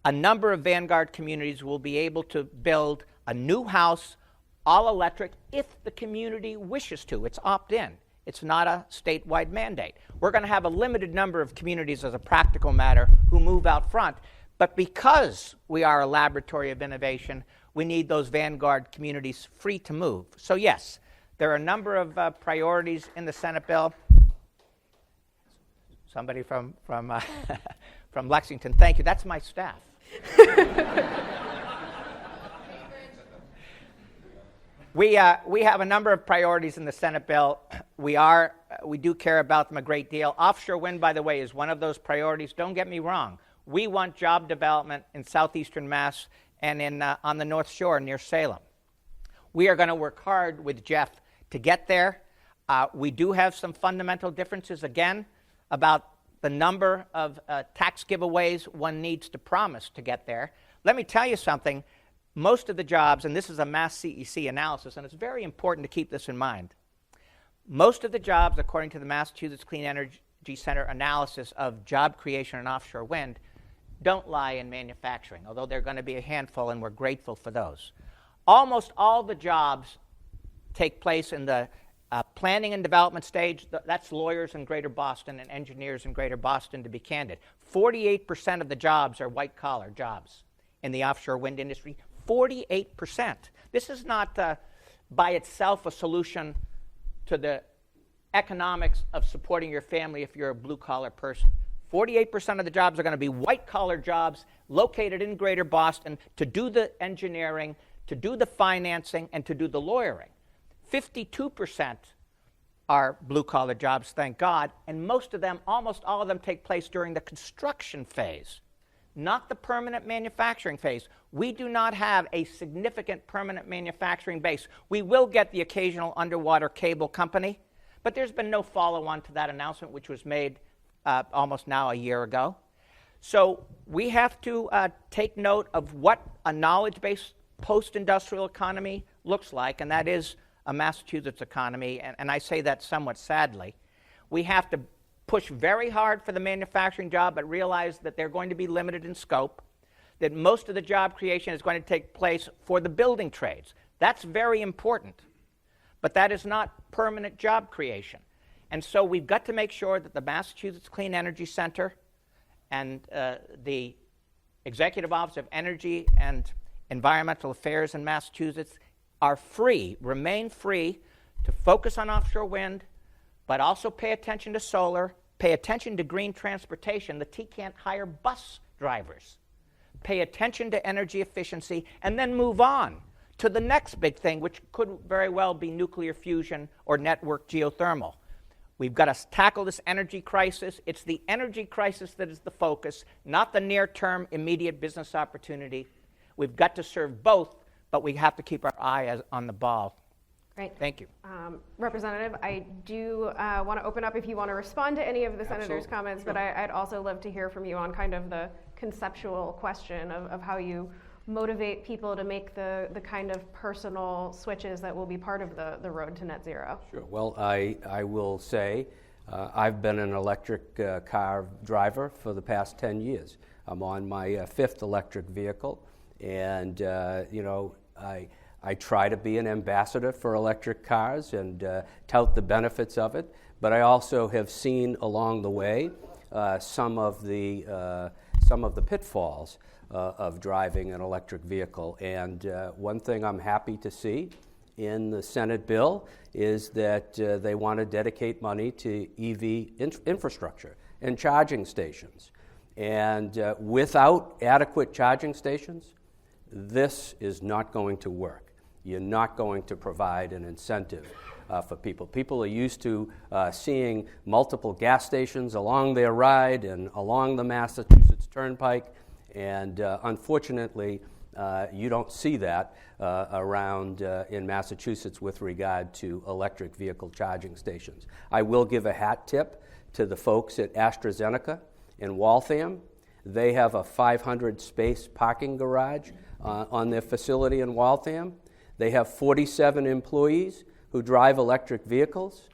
a number of Vanguard communities will be able to build a new house, all electric, if the community wishes to. It's opt-in. It's not a statewide mandate. We're going to have a limited number of communities as a practical matter who move out front. But because we are a laboratory of innovation, we need those Vanguard communities free to move. So yes, there are a number of priorities in the Senate bill. Somebody from from Lexington, thank you. That's my staff. We have a number of priorities in the Senate bill. We do care about them a great deal. Offshore wind, by the way, is one of those priorities. Don't get me wrong. We want job development in southeastern Mass and on the North Shore near Salem. We are going to work hard with Jeff to get there. We do have some fundamental differences, again, about the number of tax giveaways one needs to promise to get there. Let me tell you something. Most of the jobs, and this is a Mass CEC analysis, and it's very important to keep this in mind. Most of the jobs, according to the Massachusetts Clean Energy Center analysis of job creation in offshore wind, don't lie in manufacturing, although there are going to be a handful, and we're grateful for those. Almost all the jobs take place in the planning and development stage. That's lawyers in Greater Boston and engineers in Greater Boston, to be candid. 48% of the jobs are white-collar jobs in the offshore wind industry. 48%. This is not by itself a solution to the economics of supporting your family if you're a blue-collar person. 48% of the jobs are going to be white-collar jobs located in Greater Boston to do the engineering, to do the financing, and to do the lawyering. 52% are blue-collar jobs, thank God, and most of them, almost all of them, take place during the construction phase, not the permanent manufacturing phase. We do not have a significant permanent manufacturing base. We will get the occasional underwater cable company, but there's been no follow-on to that announcement, which was made almost now a year ago. So we have to take note of what a knowledge-based post-industrial economy looks like, and that is a Massachusetts economy, and I say that somewhat sadly. We have to push very hard for the manufacturing job, but realize that they're going to be limited in scope, that most of the job creation is going to take place for the building trades. That's very important, but that is not permanent job creation. And so we've got to make sure that the Massachusetts Clean Energy Center and the Executive Office of Energy and Environmental Affairs in Massachusetts are free, remain free, to focus on offshore wind, but also pay attention to solar, pay attention to green transportation. The T can't hire bus drivers. Pay attention to energy efficiency, and then move on to the next big thing, which could very well be nuclear fusion or network geothermal. We've got to tackle this energy crisis. It's the energy crisis that is the focus, not the near-term immediate business opportunity. We've got to serve both, but we have to keep our eye on the ball. Great. Thank you. Representative, I do want to open up if you want to respond to any of the Senator's comments, but I'd also love to hear from you on kind of the conceptual question of how you motivate people to make the kind of personal switches that will be part of the road to net zero. Sure. Well, I will say I've been an electric car driver for the past 10 years. I'm on my fifth electric vehicle, and I try to be an ambassador for electric cars and tout the benefits of it, but I also have seen along the way some of the pitfalls of driving an electric vehicle. And one thing I'm happy to see in the Senate bill is that they want to dedicate money to EV infrastructure and charging stations. And without adequate charging stations, this is not going to work. You're not going to provide an incentive for people. People are used to seeing multiple gas stations along their ride and along the Massachusetts Turnpike, and unfortunately, you don't see that around in Massachusetts with regard to electric vehicle charging stations. I will give a hat tip to the folks at AstraZeneca in Waltham. They have a 500-space parking garage on their facility in Waltham. They have 47 employees who drive electric vehicles,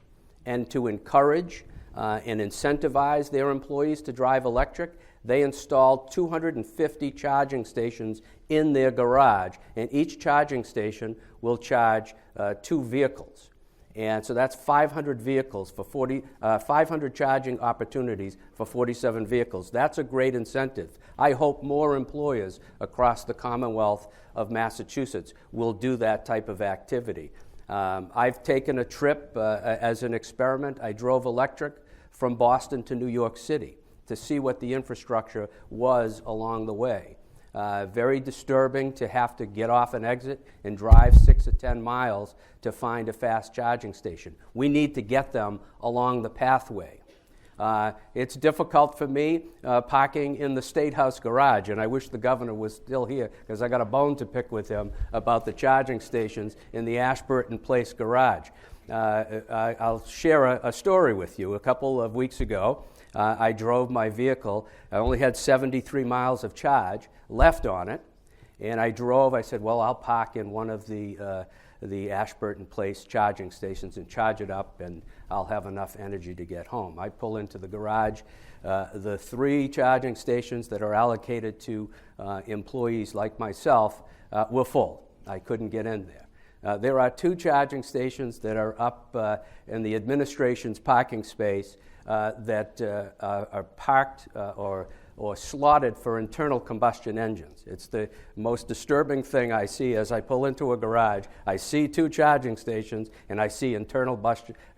and to encourage and incentivize their employees to drive electric, they installed 250 charging stations in their garage, and each charging station will charge 2 vehicles. And so that's 500 vehicles for 500 charging opportunities for 47 vehicles. That's a great incentive. I hope more employers across the Commonwealth of Massachusetts will do that type of activity. I've taken a trip as an experiment. I drove electric from Boston to New York City to see what the infrastructure was along the way. Very disturbing to have to get off an exit and drive 6 or 10 miles to find a fast charging station. We need to get them along the pathway. It's difficult for me parking in the State House garage, and I wish the governor was still here because I got a bone to pick with him about the charging stations in the Ashburton Place garage. I'll share a story with you. A couple of weeks ago, I drove my vehicle. I only had 73 miles of charge left on it, and I said, well, I'll park in one of the Ashburton Place charging stations and charge it up, and I'll have enough energy to get home. I pull into the garage. The 3 charging stations that are allocated to employees like myself were full. I couldn't get in there. There are 2 charging stations that are up in the administration's parking space that are parked or slotted for internal combustion engines. It's the most disturbing thing I see as I pull into a garage. I see 2 charging stations and I see internal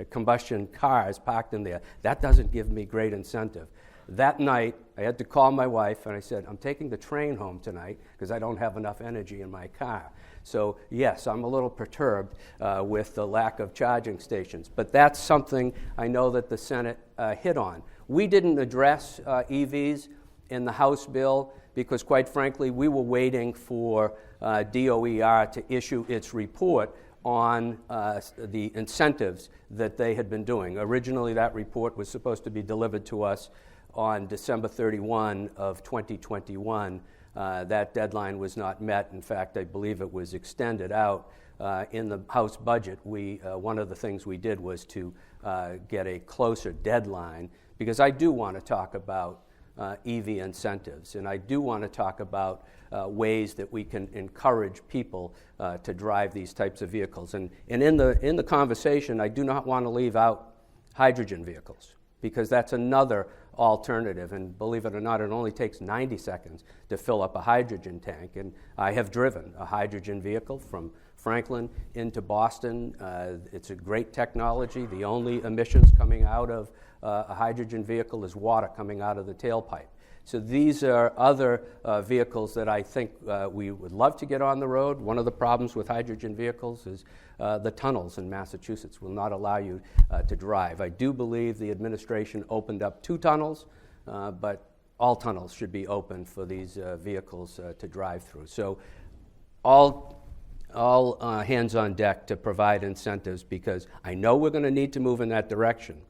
combustion cars parked in there. That doesn't give me great incentive. That night, I had to call my wife and I said, I'm taking the train home tonight because I don't have enough energy in my car. So yes, I'm a little perturbed with the lack of charging stations, but that's something I know that the Senate hit on. We didn't address EVs in the House bill because, quite frankly, we were waiting for DOER to issue its report on the incentives that they had been doing. Originally, that report was supposed to be delivered to us on December 31 of 2021. That deadline was not met. In fact, I believe it was extended out. In the House budget, one of the things we did was to get a closer deadline, because I do want to talk about EV incentives, and I do want to talk about ways that we can encourage people to drive these types of vehicles. And in the conversation, I do not want to leave out hydrogen vehicles, because that's another alternative. And believe it or not, it only takes 90 seconds to fill up a hydrogen tank. And I have driven a hydrogen vehicle from Franklin into Boston. It's a great technology. The only emissions coming out of a hydrogen vehicle is water coming out of the tailpipe. So these are other vehicles that I think we would love to get on the road. One of the problems with hydrogen vehicles is the tunnels in Massachusetts will not allow you to drive. I do believe the administration opened up 2 tunnels, but all tunnels should be open for these vehicles to drive through. So all hands on deck to provide incentives, because I know we're going to need to move in that direction.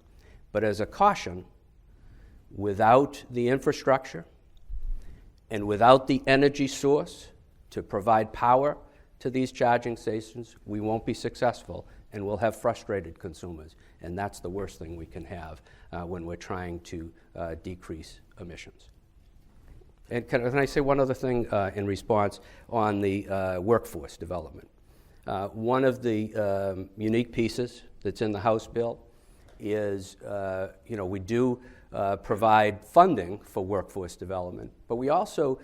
But as a caution, without the infrastructure and without the energy source to provide power to these charging stations, we won't be successful, and we'll have frustrated consumers. And that's the worst thing we can have when we're trying to decrease emissions. And can I say one other thing in response on the workforce development? One of the unique pieces that's in the House bill is, we do provide funding for workforce development, but we also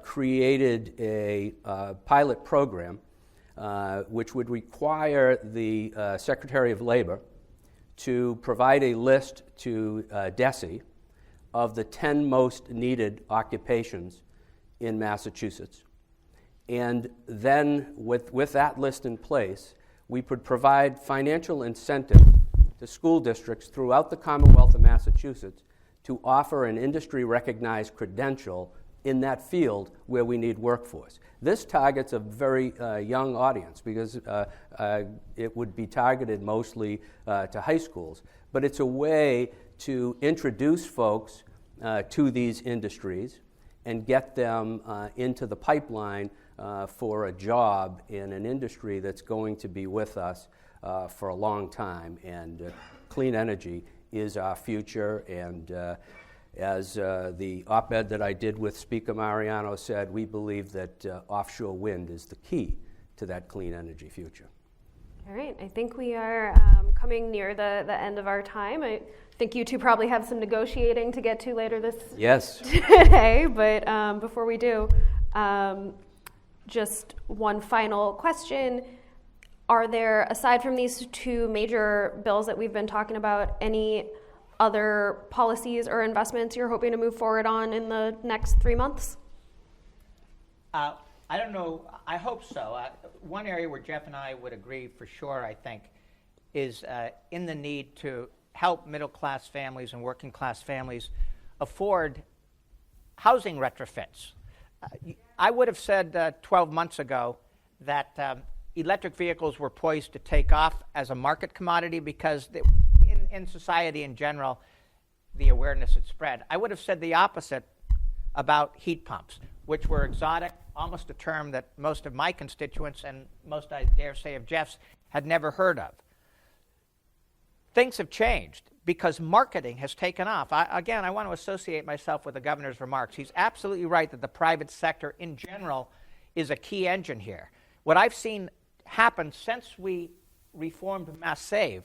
created a pilot program which would require the Secretary of Labor to provide a list to DESE of the 10 most needed occupations in Massachusetts. And then with that list in place, we could provide financial incentives to school districts throughout the Commonwealth of Massachusetts to offer an industry-recognized credential in that field where we need workforce. This targets a very young audience because it would be targeted mostly to high schools. But it's a way to introduce folks to these industries and get them into the pipeline for a job in an industry that's going to be with us for a long time. And clean energy is our future. And as the op-ed that I did with Speaker Mariano said, we believe that offshore wind is the key to that clean energy future. All right, I think we are coming near the end of our time. I think you two probably have some negotiating to get to later this today, but before we do, just one final question. Are there, aside from these two major bills that we've been talking about, any other policies or investments you're hoping to move forward on in the next 3 months? I don't know. I hope so. One area where Jeff and I would agree for sure, I think, is in the need to help middle-class families and working-class families afford housing retrofits. I would have said 12 months ago that electric vehicles were poised to take off as a market commodity because in society in general, the awareness had spread. I would have said the opposite about heat pumps, which were exotic, almost a term that most of my constituents and most, I dare say, of Jeff's had never heard of. Things have changed because marketing has taken off. I want to associate myself with the governor's remarks. He's absolutely right that the private sector in general is a key engine here. What I've seen happen since we reformed Mass Save,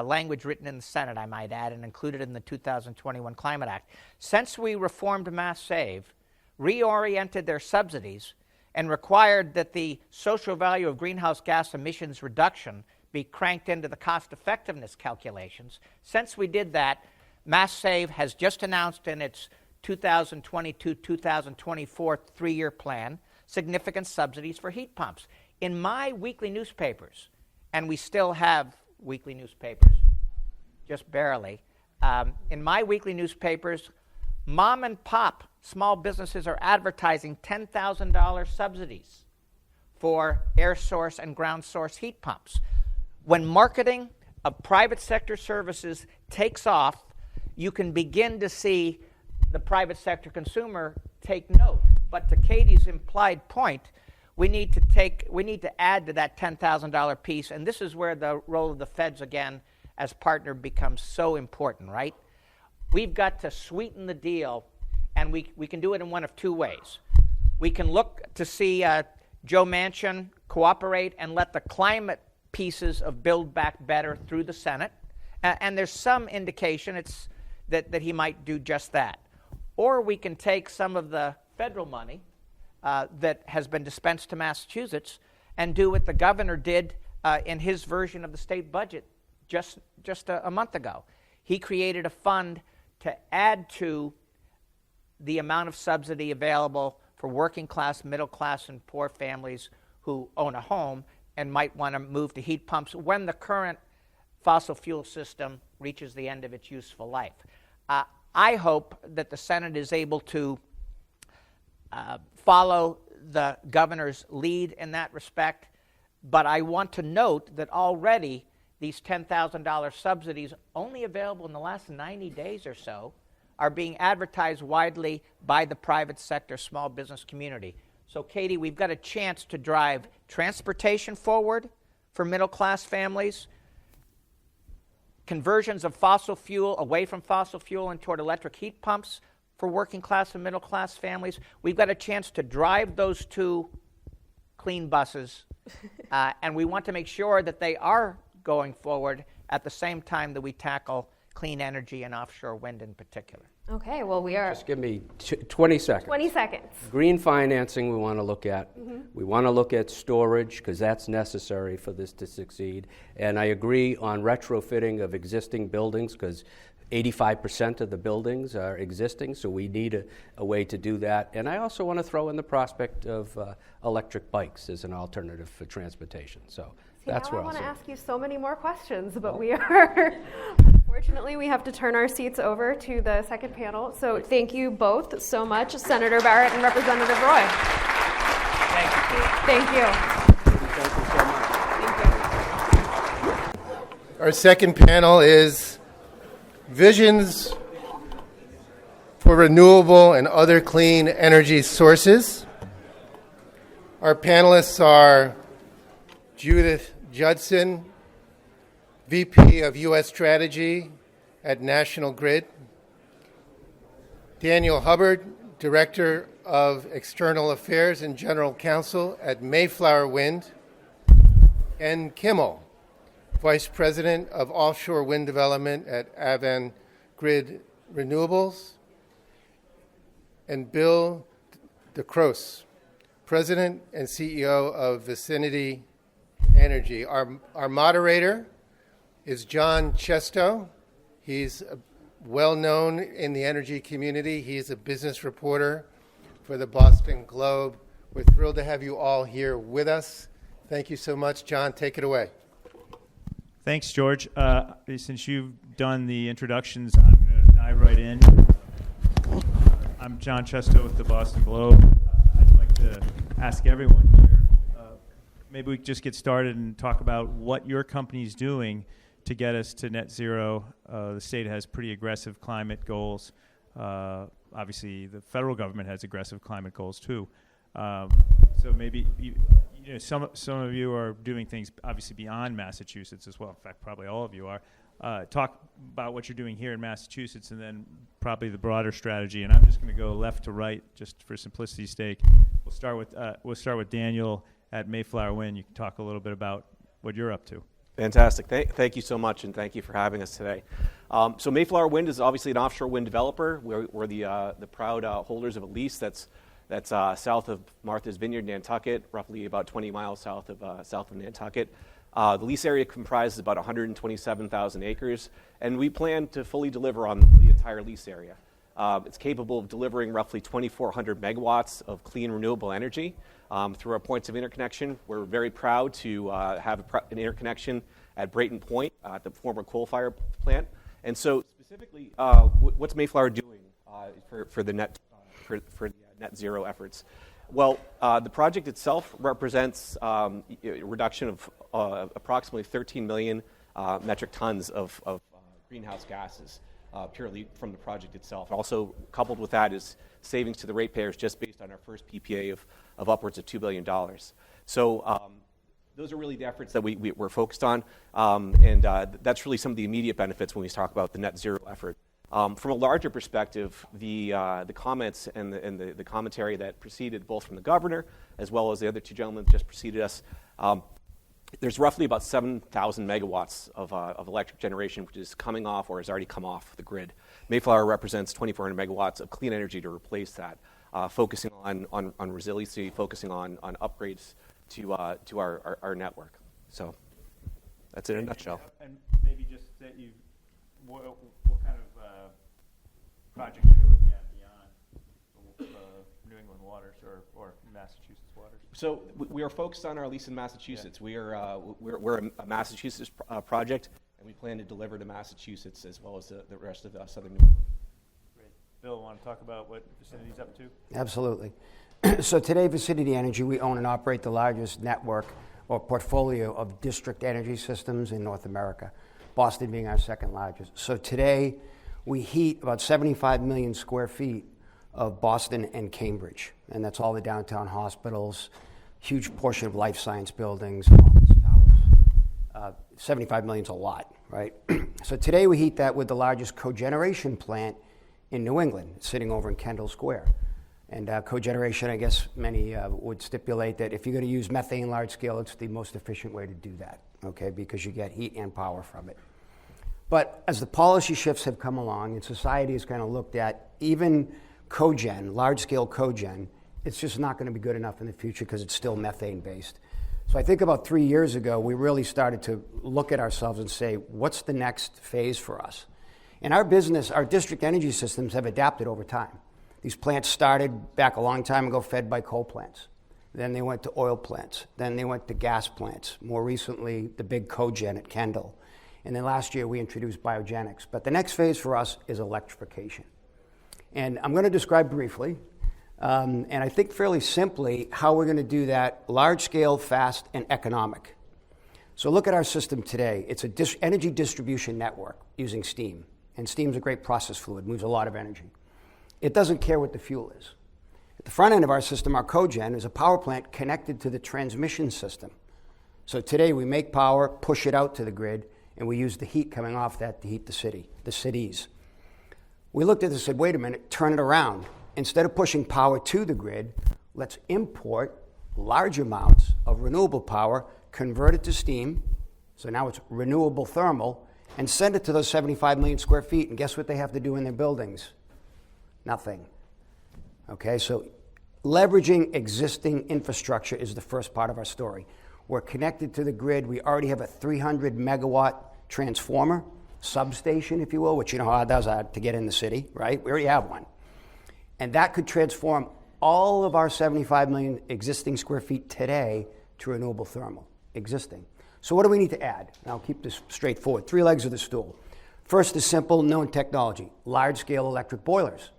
language written in the Senate, I might add, and included in the 2021 Climate Act. Since we reformed Mass Save, reoriented their subsidies, and required that the social value of greenhouse gas emissions reduction be cranked into the cost-effectiveness calculations. Since we did that, Mass Save has just announced in its 2022-2024 three-year plan significant subsidies for heat pumps. In my weekly newspapers, and we still have weekly newspapers, just barely, in my weekly newspapers, mom and pop small businesses are advertising $10,000 subsidies for air source and ground source heat pumps. When marketing of private sector services takes off, you can begin to see the private sector consumer take note. But to Katie's implied point, we need to add to that $10,000 piece, and this is where the role of the feds again as partner becomes so important, right? We've got to sweeten the deal, and we can do it in one of two ways. We can look to see Joe Manchin cooperate and let the climate pieces of Build Back Better through the Senate, and there's some indication that he might do just that. Or we can take some of the federal money that has been dispensed to Massachusetts and do what the governor did in his version of the state budget just a month ago. He created a fund to add to the amount of subsidy available for working class, middle class, and poor families who own a home and might want to move to heat pumps when the current fossil fuel system reaches the end of its useful life. I hope that the Senate is able to follow the governor's lead in that respect, but I want to note that already these $10,000 subsidies, only available in the last 90 days or so, are being advertised widely by the private sector small business community. So, Katie, we've got a chance to drive transportation forward for middle-class families, conversions of fossil fuel away from fossil fuel and toward electric heat pumps for working-class and middle-class families. We've got a chance to drive those two clean buses, and we want to make sure that they are going forward at the same time that we tackle clean energy and offshore wind in particular. Okay, well, we are Just give me 20 seconds. 20 seconds. Green financing we want to look at. We want to look at storage because that's necessary for this to succeed. And I agree on retrofitting of existing buildings because 85% of the buildings are existing, so we need a way to do that. And I also want to throw in the prospect of electric bikes as an alternative for transportation. So that's now where I want to I'll ask you so many more questions, but we are, unfortunately, we have to turn our seats over to the second panel. So thank you both so much, Senator Barrett and Representative Roy. Thank you. Thank you. Thank you so much. Thank you. Our second panel is Visions for Renewable and Other Clean Energy Sources. Our panelists are Judith Judson, VP of U.S. Strategy at National Grid, Daniel Hubbard, Director of External Affairs and General Counsel at Mayflower Wind, and Kimmel, Vice President of Offshore Wind Development at Avangrid Renewables, and Bill DeCroce, President and CEO of Vicinity Energy. Our moderator is John Chesto. He's well known in the energy community. He's a business reporter for the Boston Globe. We're thrilled to have you all here with us. Thank you so much. John, take it away. Thanks, George. Since you've done the introductions, I'm going to dive right in. I'm John Chesto with the Boston Globe. I'd like to ask everyone here, maybe we could just get started and talk about what your company's doing to get us to net zero. The state has pretty aggressive climate goals. Obviously, the federal government has aggressive climate goals, too. So maybe some of you are doing things obviously beyond Massachusetts as well. In fact, probably all of you are. Talk about what you're doing here in Massachusetts, and then probably the broader strategy. And I'm just going to go left to right, just for simplicity's sake. We'll start with Daniel at Mayflower Wind. You can talk a little bit about what you're up to. Fantastic. Thank you so much, and thank you for having us today. So Mayflower Wind is obviously an offshore wind developer. We're the proud holders of a lease that's south of Martha's Vineyard, Nantucket, roughly about 20 miles south of Nantucket. The lease area comprises about 127,000 acres, and we plan to fully deliver on the entire lease area. It's capable of delivering roughly 2,400 megawatts of clean renewable energy through our points of interconnection. We're very proud to have an interconnection at Brayton Point, the former coal-fired plant. And so specifically, what's Mayflower doing for the net zero efforts? Well, the project itself represents a reduction of approximately 13 million metric tons of greenhouse gases purely from the project itself. Also, coupled with that is savings to the ratepayers just based on our first PPA of upwards of $2 billion. So those are really the efforts that we're focused on, and that's really some of the immediate benefits when we talk about the net zero effort. From a larger perspective, the comments and the commentary that proceeded both from the governor as well as the other two gentlemen that just preceded us, there's roughly about 7,000 megawatts of electric generation which is coming off or has already come off the grid. Mayflower represents 2,400 megawatts of clean energy to replace that, focusing on resiliency, focusing on upgrades to our network. So that's it in a nutshell. And maybe just that what kind of projects are you looking at beyond New England waters or Massachusetts waters? So we are focused on our lease in Massachusetts. Yeah. We're a Massachusetts project, and we plan to deliver to Massachusetts as well as the rest of southern New England. Great. Bill, want to talk about what Vicinity's up to? Absolutely. So today, Vicinity Energy, we own and operate the largest network or portfolio of district energy systems in North America, Boston being our second largest. So today, we heat about 75 million square feet of Boston and Cambridge, and that's all the downtown hospitals, huge portion of life science buildings, office towers. 75 million's a lot, right? So today we heat that with the largest cogeneration plant in New England, sitting over in Kendall Square. And cogeneration, I guess many would stipulate that if you're going to use methane large scale, it's the most efficient way to do that, okay, because you get heat and power from it. But as the policy shifts have come along and society has kind of looked at even cogen, large-scale cogen, it's just not going to be good enough in the future because it's still methane-based. So I think about 3 years ago, we really started to look at ourselves and say, what's the next phase for us? And our business, our district energy systems have adapted over time. These plants started back a long time ago fed by coal plants. Then they went to oil plants. Then they went to gas plants. More recently, the big cogen at Kendall. And then last year, we introduced biogenics. But the next phase for us is electrification. And I'm going to describe briefly, and I think fairly simply, how we're going to do that large-scale, fast, and economic. So look at our system today. It's an energy distribution network using steam. And steam's a great process fluid, moves a lot of energy. It doesn't care what the fuel is. At the front end of our system, our cogen is a power plant connected to the transmission system. So today we make power, push it out to the grid, and we use the heat coming off that to heat the cities. We looked at this and said, wait a minute, turn it around. Instead of pushing power to the grid, let's import large amounts of renewable power, convert it to steam, so now it's renewable thermal, and send it to those 75 million square feet. And guess what they have to do in their buildings? Nothing. Okay, so leveraging existing infrastructure is the first part of our story. We're connected to the grid. We already have a 300 megawatt transformer, substation, if you will, which you know how hard those are to get in the city, right? We already have one. And that could transform all of our 75 million existing square feet today to renewable thermal, existing. So what do we need to add? And I'll keep this straightforward. 3 legs of the stool. First is simple, known technology, large-scale electric boilers.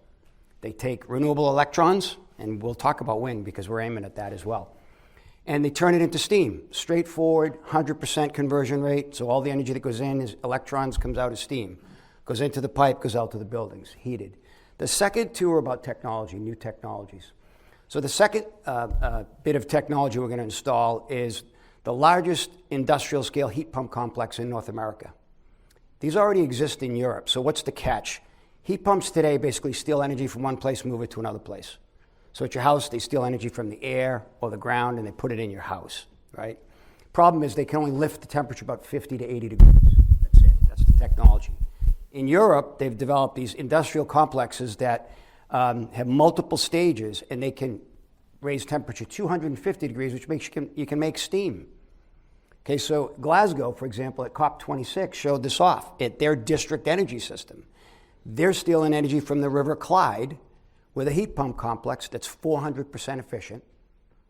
They take renewable electrons, and we'll talk about wind because we're aiming at that as well. And they turn it into steam. Straightforward, 100% conversion rate. So all the energy that goes in is electrons, comes out as steam. Goes into the pipe, goes out to the buildings, heated. The second 2 are about technology, new technologies. So the second bit of technology we're going to install is the largest industrial scale heat pump complex in North America. These already exist in Europe. So what's the catch? Heat pumps today basically steal energy from one place, move it to another place. So at your house, they steal energy from the air or the ground, and they put it in your house, right? Problem is they can only lift the temperature about 50 to 80 degrees. That's it. That's the technology. In Europe, they've developed these industrial complexes that have multiple stages, and they can raise temperature 250 degrees, which makes you can make steam. Okay, so Glasgow, for example, at COP26 showed this off at their district energy system. They're stealing energy from the River Clyde with a heat pump complex that's 400% efficient.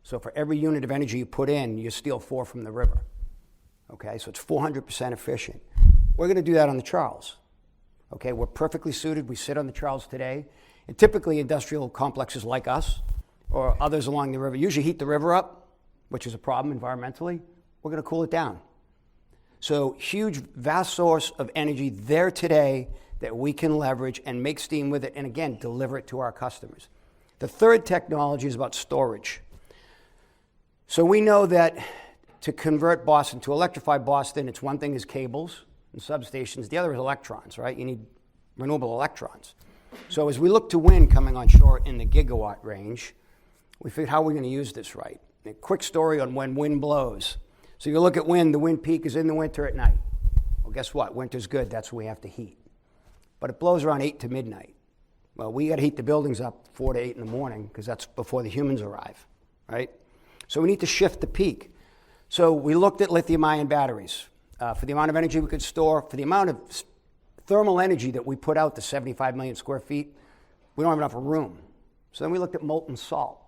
So for every unit of energy you put in, you steal 4 from the river. Okay, so it's 400% efficient. We're going to do that on the Charles. Okay, we're perfectly suited. We sit on the Charles today. And typically industrial complexes like us or others along the river usually heat the river up, which is a problem environmentally. We're going to cool it down. So huge, vast source of energy there today that we can leverage and make steam with it and, again, deliver it to our customers. The third technology is about storage. So we know that to convert Boston, to electrify Boston, it's one thing is cables and substations. The other is electrons, right? You need renewable electrons. So as we look to wind coming on shore in the gigawatt range, we figured how are we going to use this right? A quick story on when wind blows. So you look at wind, the wind peak is in the winter at night. Well, guess what? Winter's good. That's when we have to heat. But it blows around 8 to midnight. Well, we got to heat the buildings up 4 to 8 in the morning because that's before the humans arrive, right? So we need to shift the peak. So we looked at lithium-ion batteries for the amount of energy we could store, for the amount of thermal energy that we put out to 75 million square feet. We don't have enough room. So then we looked at molten salt.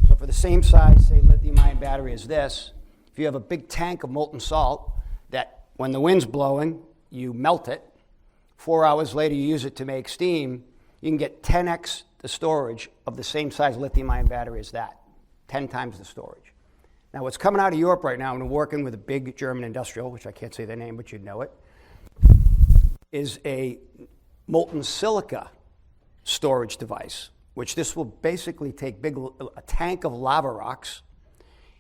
So for the same size, say, lithium-ion battery as this, if you have a big tank of molten salt that when the wind's blowing, you melt it, 4 hours later, you use it to make steam, you can get 10x the storage of the same size lithium-ion battery as that, 10 times the storage. Now, what's coming out of Europe right now, and we're working with a big German industrial, which I can't say their name, but you'd know it, is a molten silica storage device, which this will basically take a tank of lava rocks,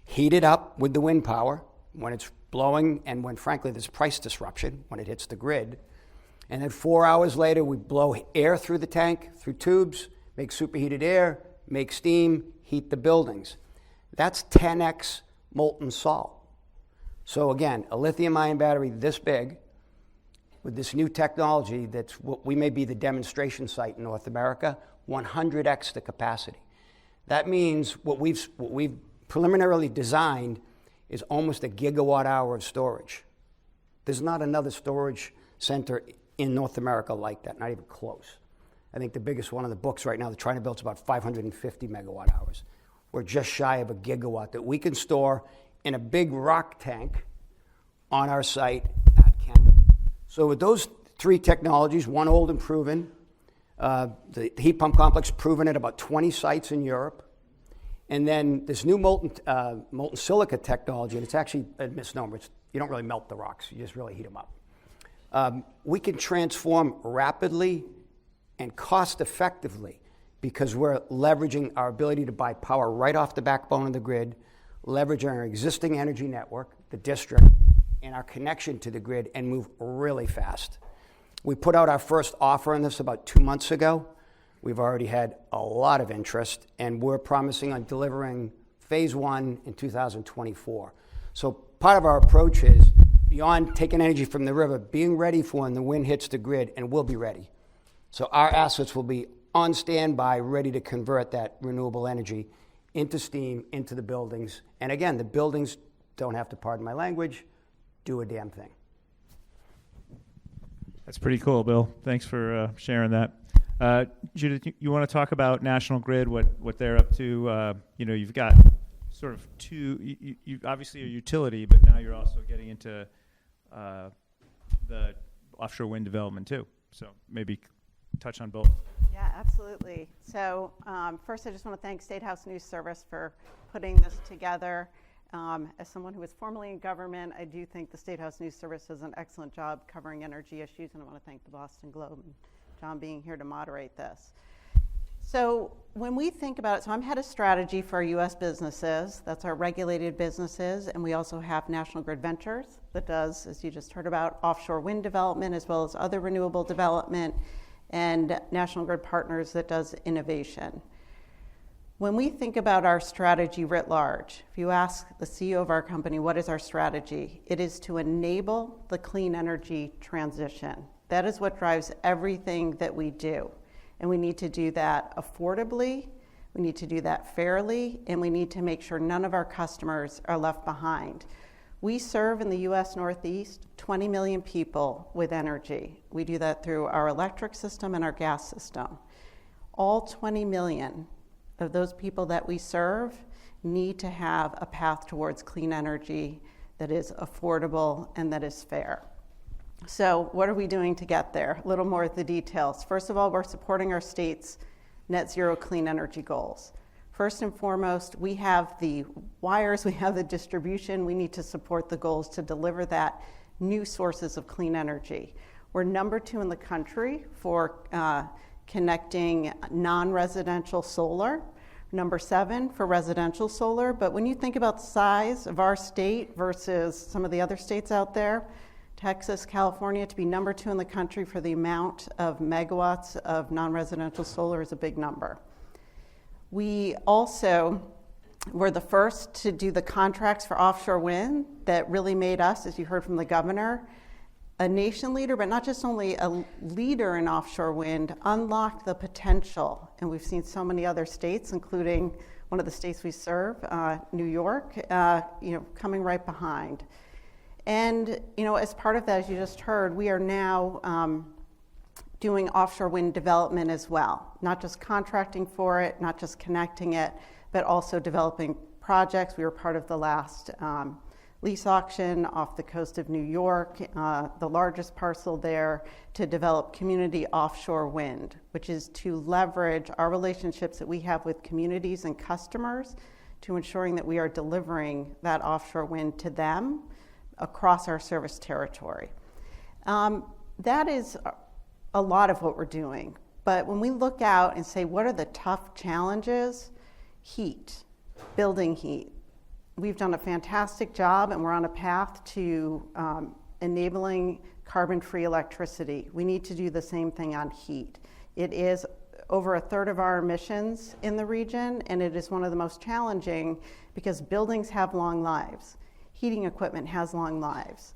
heat it up with the wind power when it's blowing and when, frankly, there's price disruption when it hits the grid. And then 4 hours later, we blow air through the tank, through tubes, make superheated air, make steam, heat the buildings. That's 10x molten salt. So again, a lithium-ion battery this big, with this new technology that's what we may be the demonstration site in North America, 100x the capacity. That means what we've preliminarily designed is almost a gigawatt hour of storage. There's not another storage center in North America like that, not even close. I think the biggest one on the books right now, they're trying to build, is about 550 megawatt hours. We're just shy of a gigawatt that we can store in a big rock tank on our site at Kendall. So with those three technologies, one old and proven, the heat pump complex proven at about 20 sites in Europe, and then this new molten silica technology, and it's actually a misnomer. You don't really melt the rocks, you just really heat them up. We can transform rapidly and cost effectively because we're leveraging our ability to buy power right off the backbone of the grid, leveraging our existing energy network, the district, and our connection to the grid, and move really fast. We put out our first offer on this about 2 months ago. We've already had a lot of interest, and we're promising on delivering phase one in 2024. So part of our approach is, beyond taking energy from the river, being ready for when the wind hits the grid, and we'll be ready. So our assets will be on standby, ready to convert that renewable energy into steam, into the buildings. And again, the buildings don't have to, pardon my language, do a damn thing. That's pretty cool, Bill. Thanks for sharing that. Judith, you want to talk about National Grid, what they're up to? You've got sort of two, you obviously a utility, but now you're also getting into the offshore wind development too. So maybe touch on both. Yeah, absolutely. So first, I just want to thank State House News Service for putting this together. As someone who was formerly in government, I do think the State House News Service does an excellent job covering energy issues, and I want to thank the Boston Globe and John being here to moderate this. So when we think about it, so I'm head of strategy for our U.S. businesses. That's our regulated businesses, and we also have National Grid Ventures that does, as you just heard about, offshore wind development as well as other renewable development, and National Grid Partners that does innovation. When we think about our strategy writ large, if you ask the CEO of our company, what is our strategy? It is to enable the clean energy transition. That is what drives everything that we do. And we need to do that affordably, we need to do that fairly, and we need to make sure none of our customers are left behind. We serve in the U.S. Northeast 20 million people with energy. We do that through our electric system and our gas system. All 20 million of those people that we serve need to have a path towards clean energy that is affordable and that is fair. So what are we doing to get there? A little more of the details. First of all, we're supporting our state's net zero clean energy goals. First and foremost, we have the wires, we have the distribution, we need to support the goals to deliver that new sources of clean energy. We're number 2 in the country for connecting non-residential solar, number 7 for residential solar. But when you think about the size of our state versus some of the other states out there, Texas, California, to be number 2 in the country for the amount of megawatts of non-residential solar is a big number. We also were the first to do the contracts for offshore wind that really made us, as you heard from the governor, a nation leader, but not just only a leader in offshore wind, unlocked the potential. And we've seen so many other states, including one of the states we serve, New York, coming right behind. And, as part of that, as you just heard, we are now doing offshore wind development as well, not just contracting for it, not just connecting it, but also developing projects. We were part of the last lease auction off the coast of New York, the largest parcel there, to develop community offshore wind, which is to leverage our relationships that we have with communities and customers to ensuring that we are delivering that offshore wind to them across our service territory. That is a lot of what we're doing. But when we look out and say, what are the tough challenges? Heat, building heat. We've done a fantastic job, and we're on a path to enabling carbon-free electricity. We need to do the same thing on heat. It is over a third of our emissions in the region, and it is one of the most challenging because buildings have long lives. Heating equipment has long lives.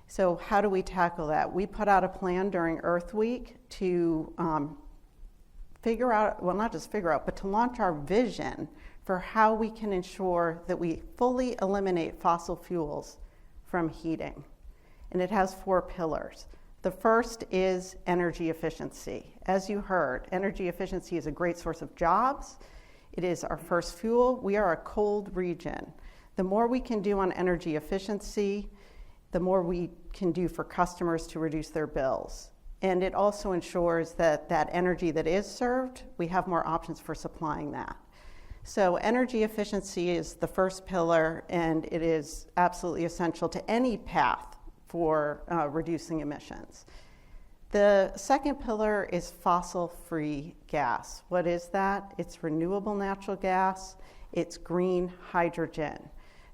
So how do we tackle that? We put out a plan during Earth Week to figure out, well, not just figure out, but to launch our vision for how we can ensure that we fully eliminate fossil fuels from heating. And it has 4 pillars. The first is energy efficiency. As you heard, energy efficiency is a great source of jobs. It is our first fuel. We are a cold region. The more we can do on energy efficiency, the more we can do for customers to reduce their bills. And it also ensures that that energy that is served, we have more options for supplying that. So energy efficiency is the first pillar, and it is absolutely essential to any path for reducing emissions. The second pillar is fossil-free gas. What is that? It's renewable natural gas. It's green hydrogen.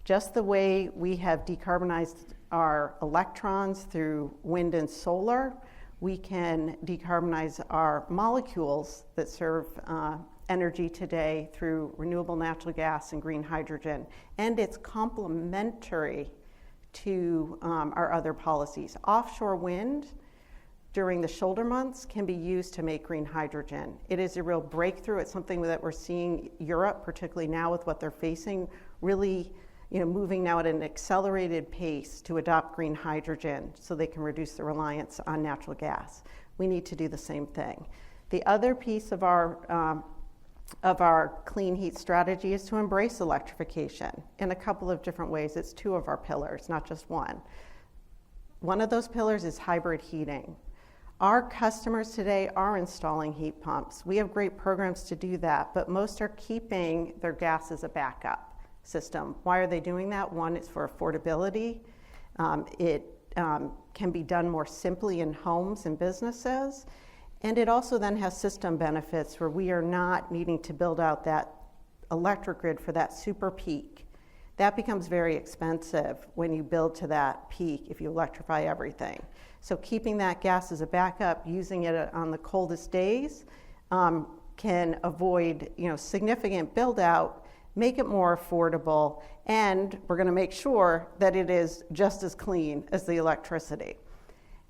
Just the way we have decarbonized our electrons through wind and solar, we can decarbonize our molecules that serve energy today through renewable natural gas and green hydrogen. And it's complementary to our other policies. Offshore wind during the shoulder months can be used to make green hydrogen. It is a real breakthrough. It's something that we're seeing Europe, particularly now with what they're facing, really moving now at an accelerated pace to adopt green hydrogen so they can reduce the reliance on natural gas. We need to do the same thing. The other piece of our clean heat strategy is to embrace electrification in a couple of different ways. It's 2 of our pillars, not just one. One of those pillars is hybrid heating. Our customers today are installing heat pumps. We have great programs to do that, but most are keeping their gas as a backup system. Why are they doing that? One, it's for affordability. It can be done more simply in homes and businesses. And it also then has system benefits where we are not needing to build out that electric grid for that super peak. That becomes very expensive when you build to that peak if you electrify everything. So keeping that gas as a backup, using it on the coldest days, can avoid significant build out, make it more affordable, and we're going to make sure that it is just as clean as the electricity.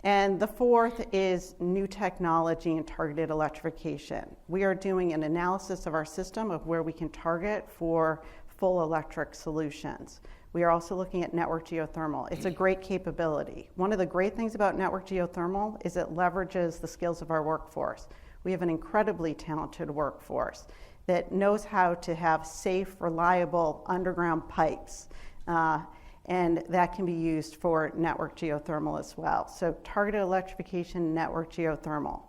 And the fourth is new technology and targeted electrification. We are doing an analysis of our system of where we can target for full electric solutions. We are also looking at network geothermal. It's a great capability. One of the great things about network geothermal is it leverages the skills of our workforce. We have an incredibly talented workforce that knows how to have safe, reliable underground pipes. And that can be used for network geothermal as well. So targeted electrification, network geothermal.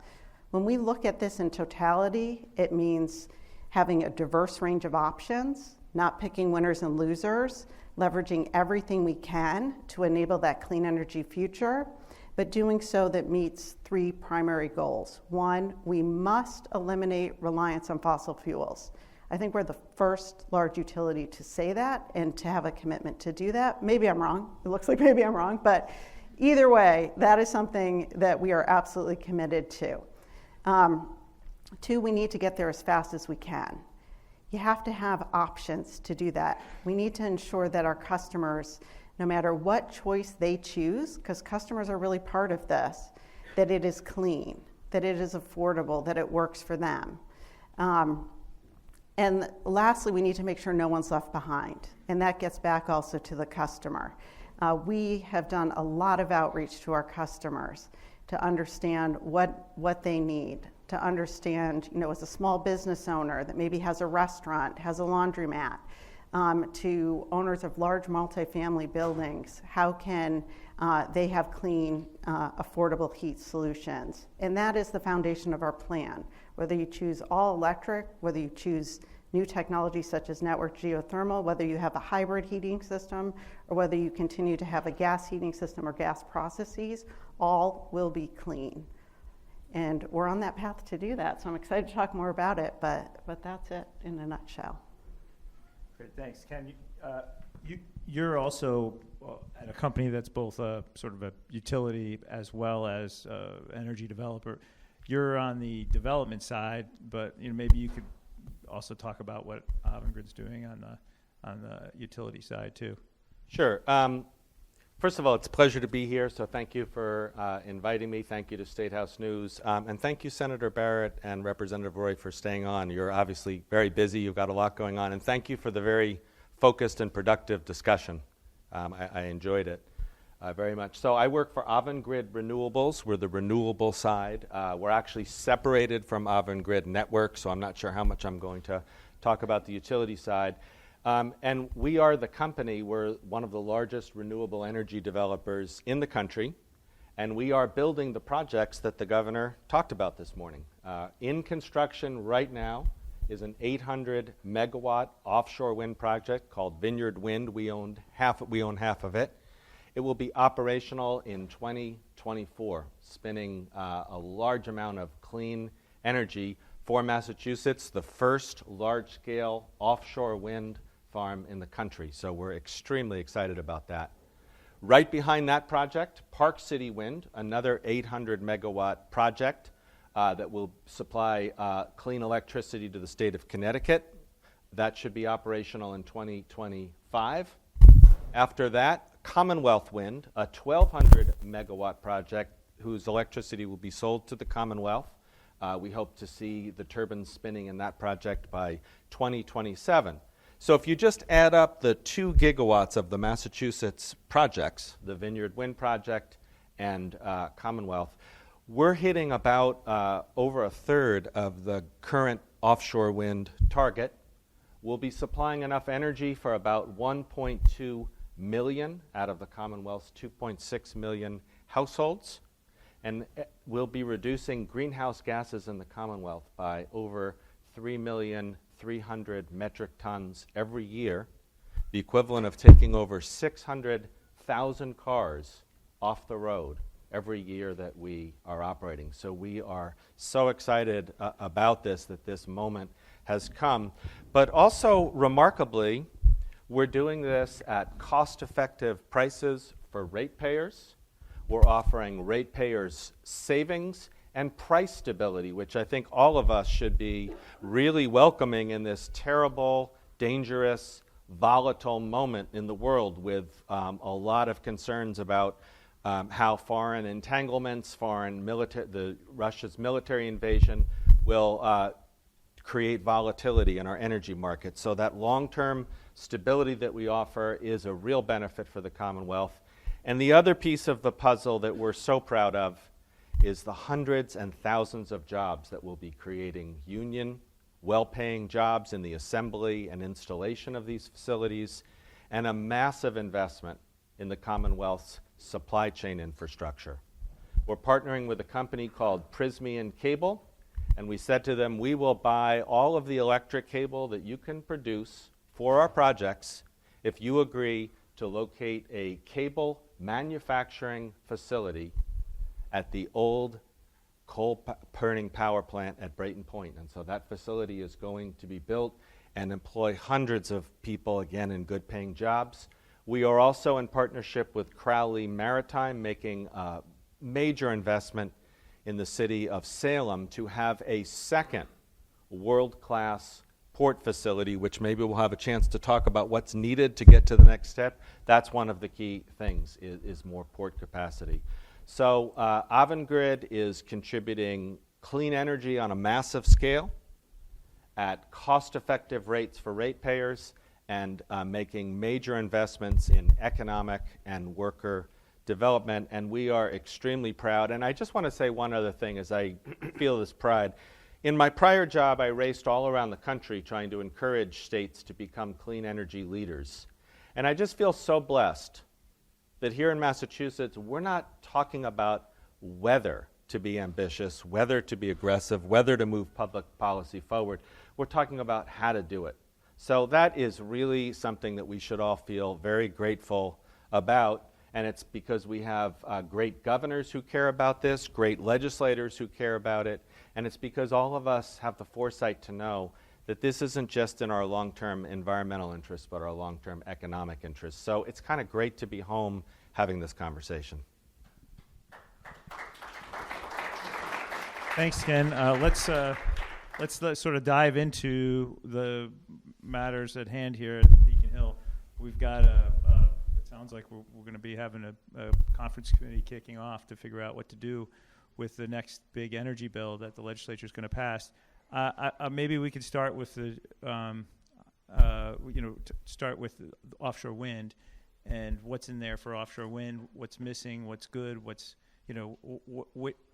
When we look at this in totality, it means having a diverse range of options, not picking winners and losers, leveraging everything we can to enable that clean energy future, but doing so that meets 3 primary goals. 1, we must eliminate reliance on fossil fuels. I think we're the first large utility to say that and to have a commitment to do that. Maybe I'm wrong. It looks like maybe I'm wrong, but either way, that is something that we are absolutely committed to. 2, we need to get there as fast as we can. You have to have options to do that. We need to ensure that our customers, no matter what choice they choose, because customers are really part of this, that it is clean, that it is affordable, that it works for them. And lastly, we need to make sure no one's left behind. And that gets back also to the customer. We have done a lot of outreach to our customers to understand what they need, to understand, as a small business owner that maybe has a restaurant, has a laundromat, to owners of large multifamily buildings, how can they have clean, affordable heat solutions? And that is the foundation of our plan. Whether you choose all electric, whether you choose new technology such as network geothermal, whether you have a hybrid heating system, or whether you continue to have a gas heating system or gas processes, all will be clean. And we're on that path to do that. So I'm excited to talk more about it, but that's it in a nutshell. Great, thanks. Ken, you're also at a company that's both a sort of a utility as well as energy developer. You're on the development side, but maybe you could also talk about what Avangrid's doing on the utility side too. Sure. First of all, it's a pleasure to be here, so thank you for inviting me. Thank you to State House News. And thank you, Senator Barrett and Representative Roy, for staying on. You're obviously very busy. You've got a lot going on. And thank you for the very focused and productive discussion. I enjoyed it very much. So I work for Avangrid Renewables. We're the renewable side. We're actually separated from Avangrid Network, so I'm not sure how much I'm going to talk about the utility side. And we are the company, we're one of the largest renewable energy developers in the country, and we are building the projects that the governor talked about this morning. In construction right now is an 800 megawatt offshore wind project called Vineyard Wind. We own half of it. It will be operational in 2024, spinning a large amount of clean energy for Massachusetts, the first large-scale offshore wind farm in the country. So we're extremely excited about that. Right behind that project, Park City Wind, another 800 megawatt project that will supply clean electricity to the state of Connecticut. That should be operational in 2025. After that, Commonwealth Wind, a 1,200 megawatt project whose electricity will be sold to the Commonwealth. We hope to see the turbines spinning in that project by 2027. So if you just add up the 2 gigawatts of the Massachusetts projects, the Vineyard Wind project and Commonwealth, we're hitting about over a third of the current offshore wind target. We'll be supplying enough energy for about 1.2 million out of the Commonwealth's 2.6 million households. And we'll be reducing greenhouse gases in the Commonwealth by over 3,300,000 metric tons every year, the equivalent of taking over 600,000 cars off the road every year that we are operating. So we are so excited about this, that this moment has come. But also, remarkably, we're doing this at cost-effective prices for ratepayers. We're offering ratepayers savings and price stability, which I think all of us should be really welcoming in this terrible, dangerous, volatile moment in the world with a lot of concerns about how foreign entanglements, Russia's military invasion will create volatility in our energy market. So that long-term stability that we offer is a real benefit for the Commonwealth. And the other piece of the puzzle that we're so proud of is the hundreds and thousands of jobs that we'll be creating, union, well-paying jobs in the assembly and installation of these facilities, and a massive investment in the Commonwealth's supply chain infrastructure. We're partnering with a company called Prysmian Cable, and we said to them, we will buy all of the electric cable that you can produce for our projects if you agree to locate a cable manufacturing facility at the old coal-burning power plant at Brayton Point. And so that facility is going to be built and employ hundreds of people, again, in good-paying jobs. We are also in partnership with Crowley Maritime, making a major investment in the city of Salem to have a second world-class port facility, which maybe we'll have a chance to talk about what's needed to get to the next step. That's one of the key things, is more port capacity. So Avangrid is contributing clean energy on a massive scale at cost-effective rates for ratepayers and making major investments in economic and worker development, and we are extremely proud. And I just want to say one other thing as I feel this pride. In my prior job, I raced all around the country trying to encourage states to become clean energy leaders. And I just feel so blessed that here in Massachusetts, we're not talking about whether to be ambitious, whether to be aggressive, whether to move public policy forward. We're talking about how to do it. So that is really something that we should all feel very grateful about. And it's because we have great governors who care about this, great legislators who care about it, and it's because all of us have the foresight to know that this isn't just in our long-term environmental interests, but our long-term economic interests. So it's kind of great to be home having this conversation. Thanks, Ken. Let's sort of dive into the matters at hand here at Beacon Hill. We've got a sounds like we're going to be having a conference committee kicking off to figure out what to do with the next big energy bill that the legislature is going to pass. Maybe we could start with the, start with the offshore wind and what's in there for offshore wind, what's missing, what's good, what's,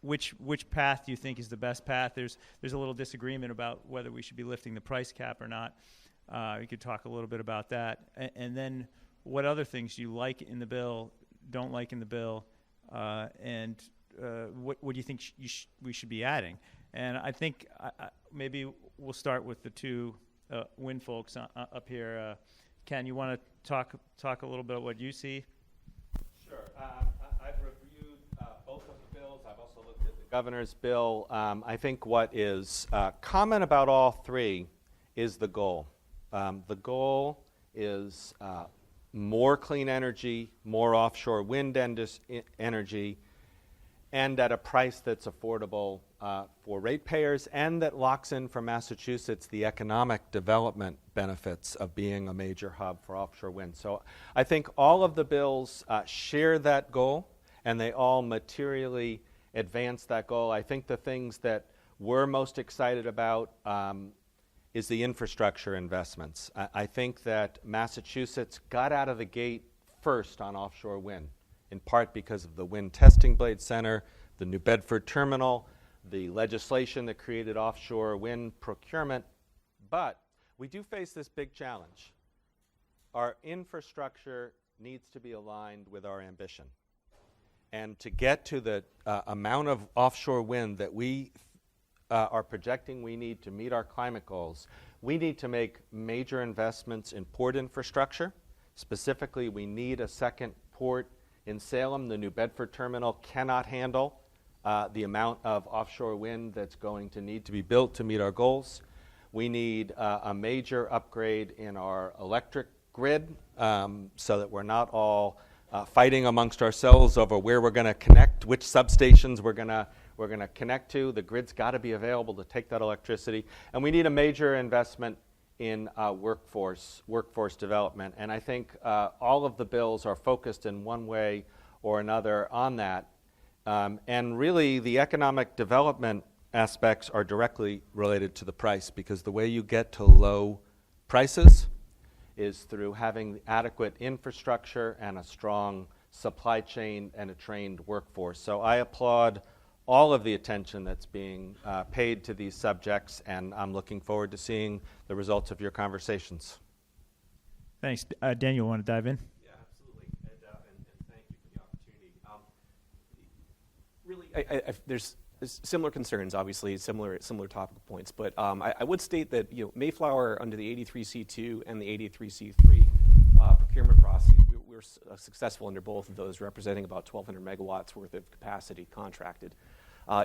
which path do you think is the best path? There's a little disagreement about whether we should be lifting the price cap or not. You could talk a little bit about that. And then what other things you like in the bill, don't like in the bill, and what do you think we should be adding? And I think maybe we'll start with the two wind folks up here. Ken, you want to talk a little bit about what you see? Sure. I've reviewed both of the bills. I've also looked at the governor's bill. I think what is common about all three is the goal. The goal is more clean energy, more offshore wind energy, and at a price that's affordable for ratepayers, and that locks in for Massachusetts the economic development benefits of being a major hub for offshore wind. So I think all of the bills share that goal, and they all materially advance that goal. I think the things that we're most excited about is the infrastructure investments. I think that Massachusetts got out of the gate first on offshore wind, in part because of the Wind Testing Blade Center, the New Bedford Terminal, the legislation that created offshore wind procurement. But we do face this big challenge. Our infrastructure needs to be aligned with our ambition. And to get to the amount of offshore wind that we are projecting we need to meet our climate goals, we need to make major investments in port infrastructure. Specifically, we need a second port in Salem. The New Bedford Terminal cannot handle the amount of offshore wind that's going to need to be built to meet our goals. We need a major upgrade in our electric grid so that we're not all fighting amongst ourselves over where we're going to connect, which substations we're going to connect to. The grid's got to be available to take that electricity. And we need a major investment in workforce development. And I think all of the bills are focused in one way or another on that. And really, the economic development aspects are directly related to the price, because the way you get to low prices is through having adequate infrastructure and a strong supply chain and a trained workforce. So I applaud all of the attention that's being paid to these subjects, and I'm looking forward to seeing the results of your conversations. Thanks. Daniel, want to dive in? Yeah, absolutely. And thank you for the opportunity. Really, there's similar concerns, obviously, similar topical points, but I would state that Mayflower, under the 83C2 and the 83C3 procurement process, we were successful under both of those, representing about 1,200 megawatts worth of capacity contracted.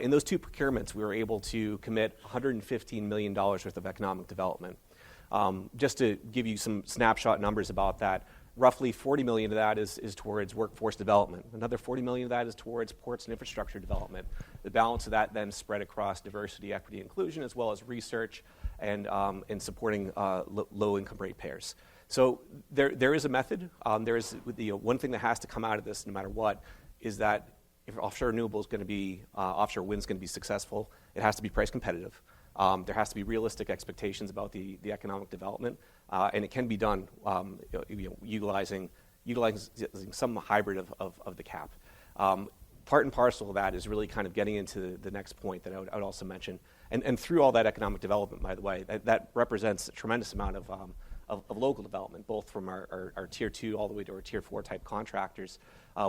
In those two procurements, we were able to commit $115 million worth of economic development. Just to give you some snapshot numbers about that, roughly $40 million of that is towards workforce development. Another $40 million of that is towards ports and infrastructure development. The balance of that then spread across diversity, equity, inclusion, as well as research and supporting low-income ratepayers. So there is a method. There is one thing that has to come out of this, no matter what, is that if offshore renewable is going to be, offshore wind is going to be successful, it has to be price competitive. There has to be realistic expectations about the economic development, and it can be done utilizing some hybrid of the cap. Part and parcel of that is really kind of getting into the next point that I would also mention. And through all that economic development, by the way, that represents a tremendous amount of local development, both from our Tier 2 all the way to our Tier 4 type contractors.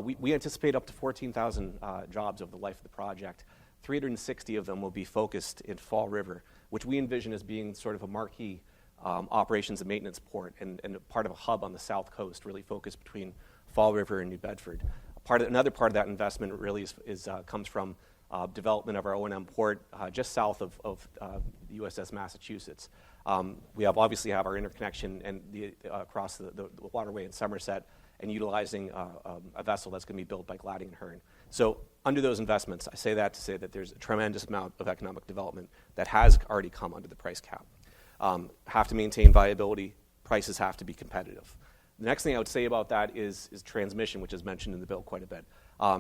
We anticipate up to 14,000 jobs over the life of the project. 360 of them will be focused in Fall River, which we envision as being sort of a marquee operations and maintenance port and part of a hub on the south coast, really focused between Fall River and New Bedford. Another part of that investment really comes from development of our O&M port just south of the USS Massachusetts. We obviously have our interconnection and across the waterway in Somerset, and utilizing a vessel that's going to be built by Gladding and Hearn. So under those investments, I say that to say that there's a tremendous amount of economic development that has already come under the price cap. Have to maintain viability. Prices have to be competitive. The next thing I would say about that is transmission, which is mentioned in the bill quite a bit.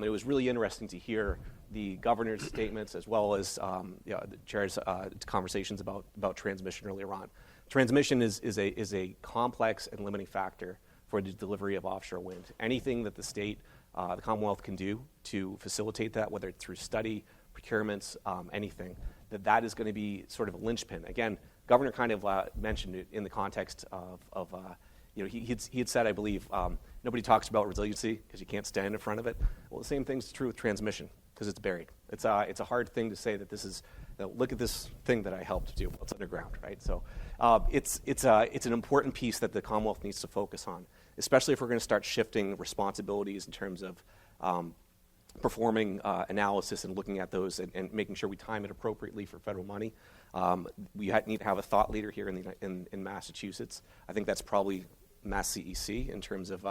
It was really interesting to hear the governor's statements as well as the chair's conversations about transmission earlier on. Transmission is a complex and limiting factor for the delivery of offshore wind. Anything that the state, the Commonwealth can do to facilitate that, whether it's through study, procurements, anything, that is going to be sort of a linchpin. Again, Governor kind of mentioned it in the context of he had said, I believe, nobody talks about resiliency because you can't stand in front of it. Well, the same thing's true with transmission because it's buried. It's a hard thing to say that this is, look at this thing that I helped do. It's underground, right? So it's an important piece that the Commonwealth needs to focus on, especially if we're going to start shifting responsibilities in terms of performing analysis and looking at those and making sure we time it appropriately for federal money. We need to have a thought leader here in Massachusetts. I think that's probably Mass CEC in terms of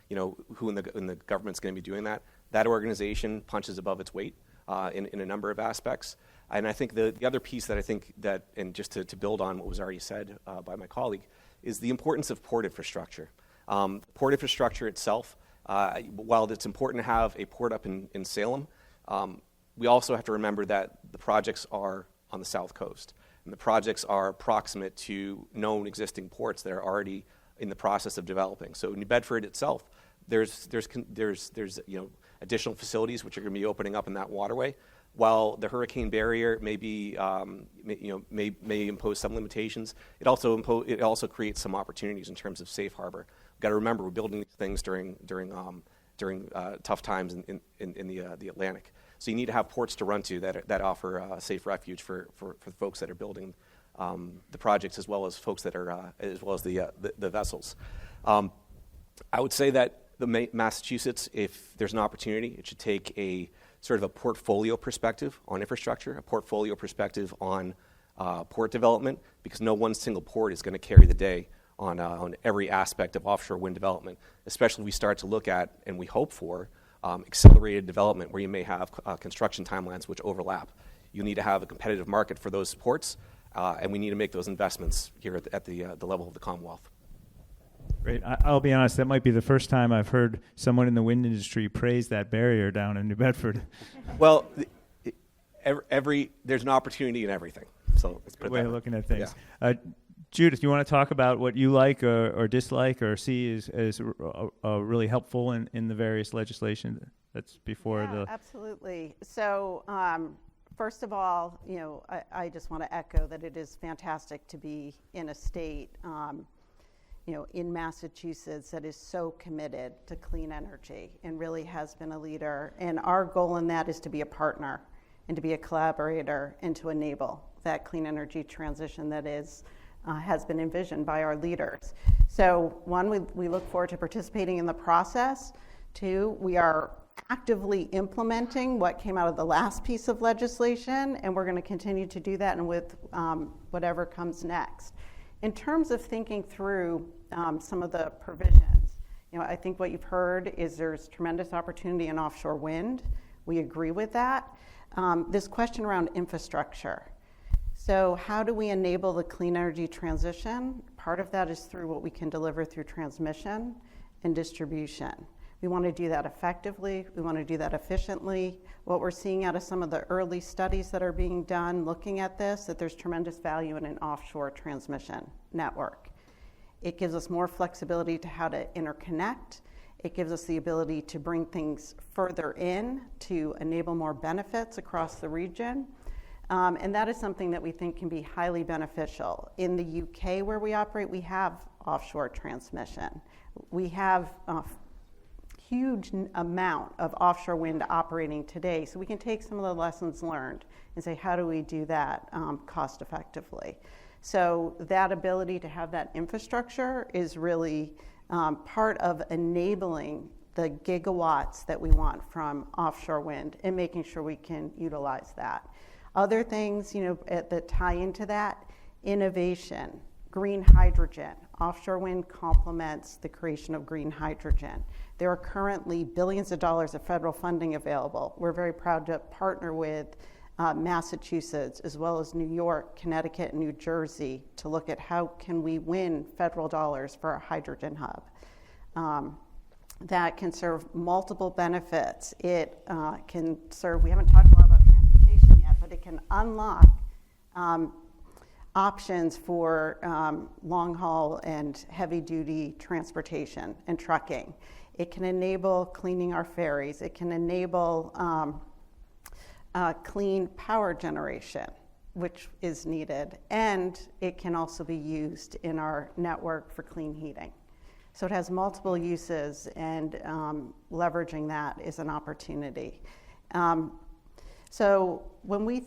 who in the government's going to be doing that. That organization punches above its weight in a number of aspects. And I think the other piece that I think that, and just to build on what was already said by my colleague, is the importance of port infrastructure. Port infrastructure itself, while it's important to have a port up in Salem, we also have to remember that the projects are on the South Coast, and the projects are proximate to known existing ports that are already in the process of developing. So New Bedford itself, there's additional facilities which are going to be opening up in that waterway. While the hurricane barrier may impose some limitations, it also creates some opportunities in terms of safe harbor. We've got to remember we're building these things during tough times in the Atlantic. So you need to have ports to run to that offer safe refuge for the folks that are building the projects, as well as folks that are as well as the vessels. I would say that Massachusetts, if there's an opportunity, it should take a sort of a portfolio perspective on infrastructure, a portfolio perspective on port development, because no one single port is going to carry the day on every aspect of offshore wind development, especially if we start to look at, and we hope for, accelerated development where you may have construction timelines which overlap. You need to have a competitive market for those ports, and we need to make those investments here at the level of the Commonwealth. Great. I'll be honest, that might be the first time I've heard someone in the wind industry praise that barrier down in New Bedford. Well, there's an opportunity in everything. So let's put good way of looking at things. Yeah. Judith, you want to talk about what you like or dislike or see as really helpful in the various legislation that's before the... Absolutely. So first of all, I just want to echo that it is fantastic to be in a state in Massachusetts that is so committed to clean energy and really has been a leader. And our goal in that is to be a partner and to be a collaborator and to enable that clean energy transition that has been envisioned by our leaders. So one, we look forward to participating in the process. Two, we are actively implementing what came out of the last piece of legislation, and we're going to continue to do that and with whatever comes next. In terms of thinking through some of the provisions, I think what you've heard is there's tremendous opportunity in offshore wind. We agree with that. This question around infrastructure. So how do we enable the clean energy transition? Part of that is through what we can deliver through transmission and distribution. We want to do that effectively. We want to do that efficiently. What we're seeing out of some of the early studies that are being done looking at this, that there's tremendous value in an offshore transmission network. It gives us more flexibility to how to interconnect. It gives us the ability to bring things further in to enable more benefits across the region. And that is something that we think can be highly beneficial. In the UK where we operate, we have offshore transmission. We have huge amount of offshore wind operating today, so we can take some of the lessons learned and say, how do we do that cost effectively? So that ability to have that infrastructure is really part of enabling the gigawatts that we want from offshore wind and making sure we can utilize that. Other things, that tie into that, innovation, green hydrogen. Offshore wind complements the creation of green hydrogen. There are currently billions of dollars of federal funding available. We're very proud to partner with Massachusetts, as well as New York, Connecticut, and New Jersey to look at how can we win federal dollars for our hydrogen hub. that can serve multiple benefits. It can serve, we haven't talked a lot about transportation yet, but it can unlock options for long haul and heavy duty transportation and trucking. It can enable cleaning our ferries. It can enable clean power generation, which is needed. And it can also be used in our network for clean heating. So it has multiple uses, and leveraging that is an opportunity. So when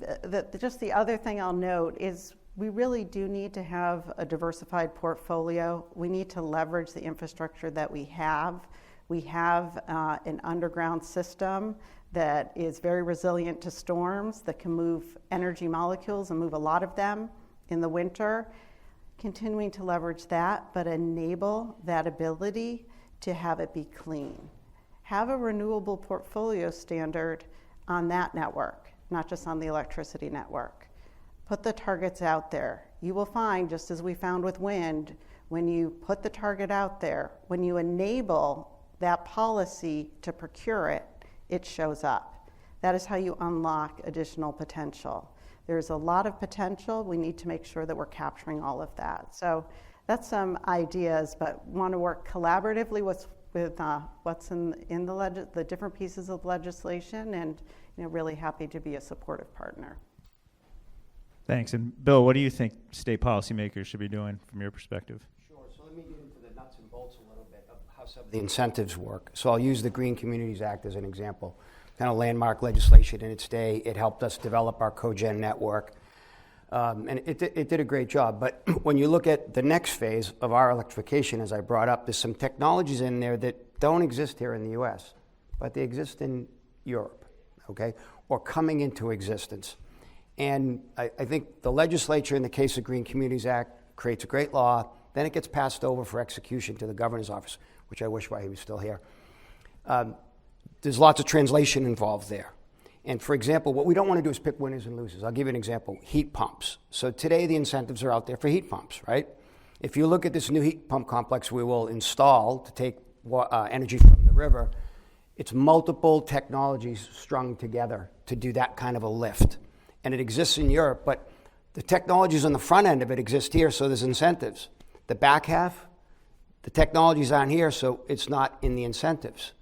just the other thing I'll note is we really do need to have a diversified portfolio. We need to leverage the infrastructure that we have. We have an underground system that is very resilient to storms, that can move energy molecules and move a lot of them in the winter. Continuing to leverage that, but enable that ability to have it be clean. Have a renewable portfolio standard on that network, not just on the electricity network. Put the targets out there. You will find, just as we found with wind, when you put the target out there, when you enable that policy to procure it, it shows up. That is how you unlock additional potential. There's a lot of potential. We need to make sure that we're capturing all of that. So that's some ideas, but want to work collaboratively with what's in the different pieces of legislation, and really happy to be a supportive partner. Thanks. And Bill, what do you think state policymakers should be doing from your perspective? Sure. So let me get into the nuts and bolts a little bit of how some of the incentives work. So I'll use the Green Communities Act as an example. Kind of landmark legislation in its day. It helped us develop our cogen network, and it did a great job. But when you look at the next phase of our electrification, as I brought up, there's some technologies in there that don't exist here in the U.S., but they exist in Europe, okay, or coming into existence. And I think the legislature, in the case of Green Communities Act, creates a great law. Then it gets passed over for execution to the governor's office, which I wish why he was still here. There's lots of translation involved there. And for example, what we don't want to do is pick winners and losers. I'll give you an example, heat pumps. So today the incentives are out there for heat pumps, right? If you look at this new heat pump complex we will install to take energy from the river, it's multiple technologies strung together to do that kind of a lift. And it exists in Europe, but the technologies on the front end of it exist here, so there's incentives. The back half, the technologies aren't here, so it's not in the incentives.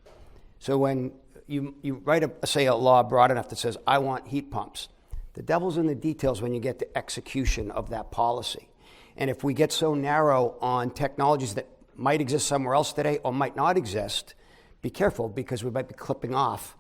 So when you write a law broad enough that says, I want heat pumps, the devil's in the details when you get to execution of that policy. And if we get so narrow on technologies that might exist somewhere else today or might not exist, be careful, because we might be clipping off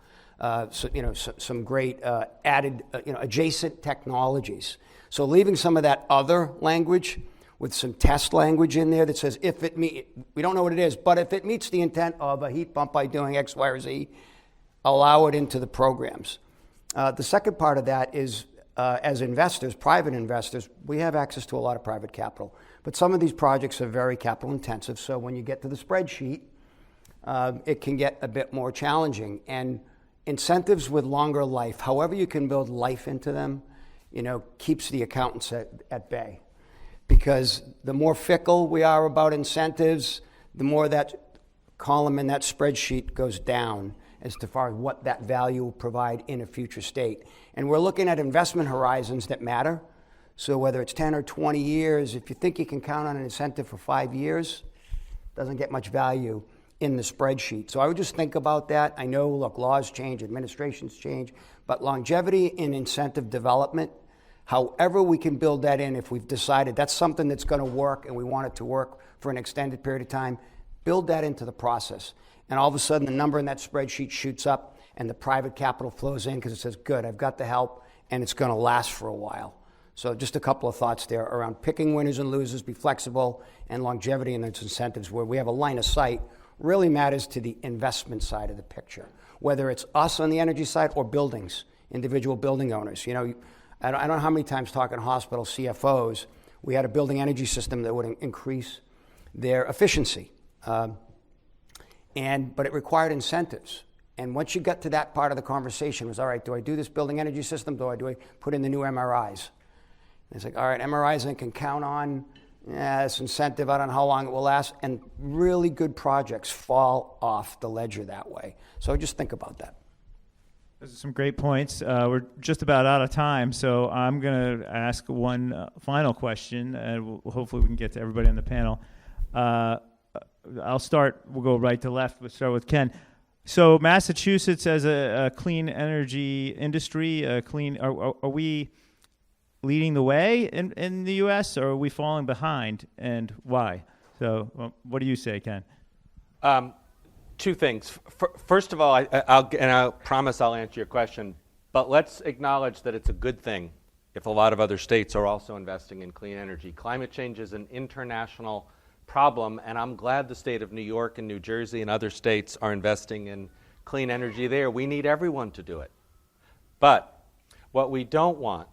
some great added adjacent technologies. So leaving some of that other language with some test language in there that says, we don't know what it is, but if it meets the intent of a heat pump by doing X, Y, or Z, allow it into the programs. The second part of that is, as investors, private investors, we have access to a lot of private capital. But some of these projects are very capital intensive, so when you get to the spreadsheet, it can get a bit more challenging. And incentives with longer life, however you can build life into them, keeps the accountants at bay. Because the more fickle we are about incentives, the more that column in that spreadsheet goes down as to far as what that value will provide in a future state. And we're looking at investment horizons that matter. So whether it's 10 or 20 years, if you think you can count on an incentive for 5 years, doesn't get much value in the spreadsheet. So I would just think about that. I know, look, laws change, administrations change, but longevity in incentive development, however we can build that in, if we've decided that's something that's going to work and we want it to work for an extended period of time, build that into the process. And all of a sudden the number in that spreadsheet shoots up and the private capital flows in because it says, good, I've got the help and it's going to last for a while. So just a couple of thoughts there around picking winners and losers, be flexible, and longevity in those incentives where we have a line of sight really matters to the investment side of the picture, whether it's us on the energy side or buildings, individual building owners. I don't know how many times talking to hospital CFOs, we had a building energy system that would increase their efficiency. But it required incentives. And once you got to that part of the conversation, it was, all right, do I do this building energy system? Do I put in the new MRIs? And it's like, all right, MRIs I can count on this incentive, I don't know how long it will last, and really good projects fall off the ledger that way. So just think about that. Those are some great points. We're just about out of time, so I'm going to ask one final question, and hopefully we can get to everybody on the panel. I'll start. We'll go right to left. We'll start with Ken. So Massachusetts as a clean energy industry, are we leading the way in the U.S., or are we falling behind, and why? So what do you say, Ken? Two things. First of all, I promise I'll answer your question, but let's acknowledge that it's a good thing if a lot of other states are also investing in clean energy. Climate change is an international problem, and I'm glad the state of New York and New Jersey and other states are investing in clean energy there. We need everyone to do it. But what we don't want,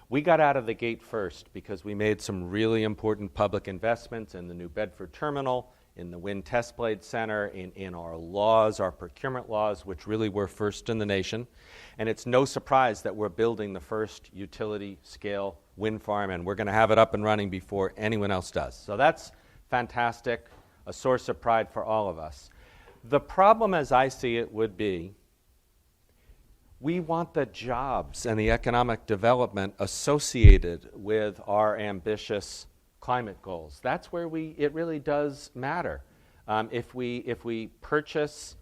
we got out of the gate first because we made some really important public investments in the New Bedford terminal, in the Wind Test Blade Center, in our laws, our procurement laws, which really were first in the nation. And it's no surprise that we're building the first utility-scale wind farm, and we're going to have it up and running before anyone else does. So that's fantastic, a source of pride for all of us. The problem, as I see it, would be we want the jobs and the economic development associated with our ambitious climate goals. That's where it really does matter. If we purchase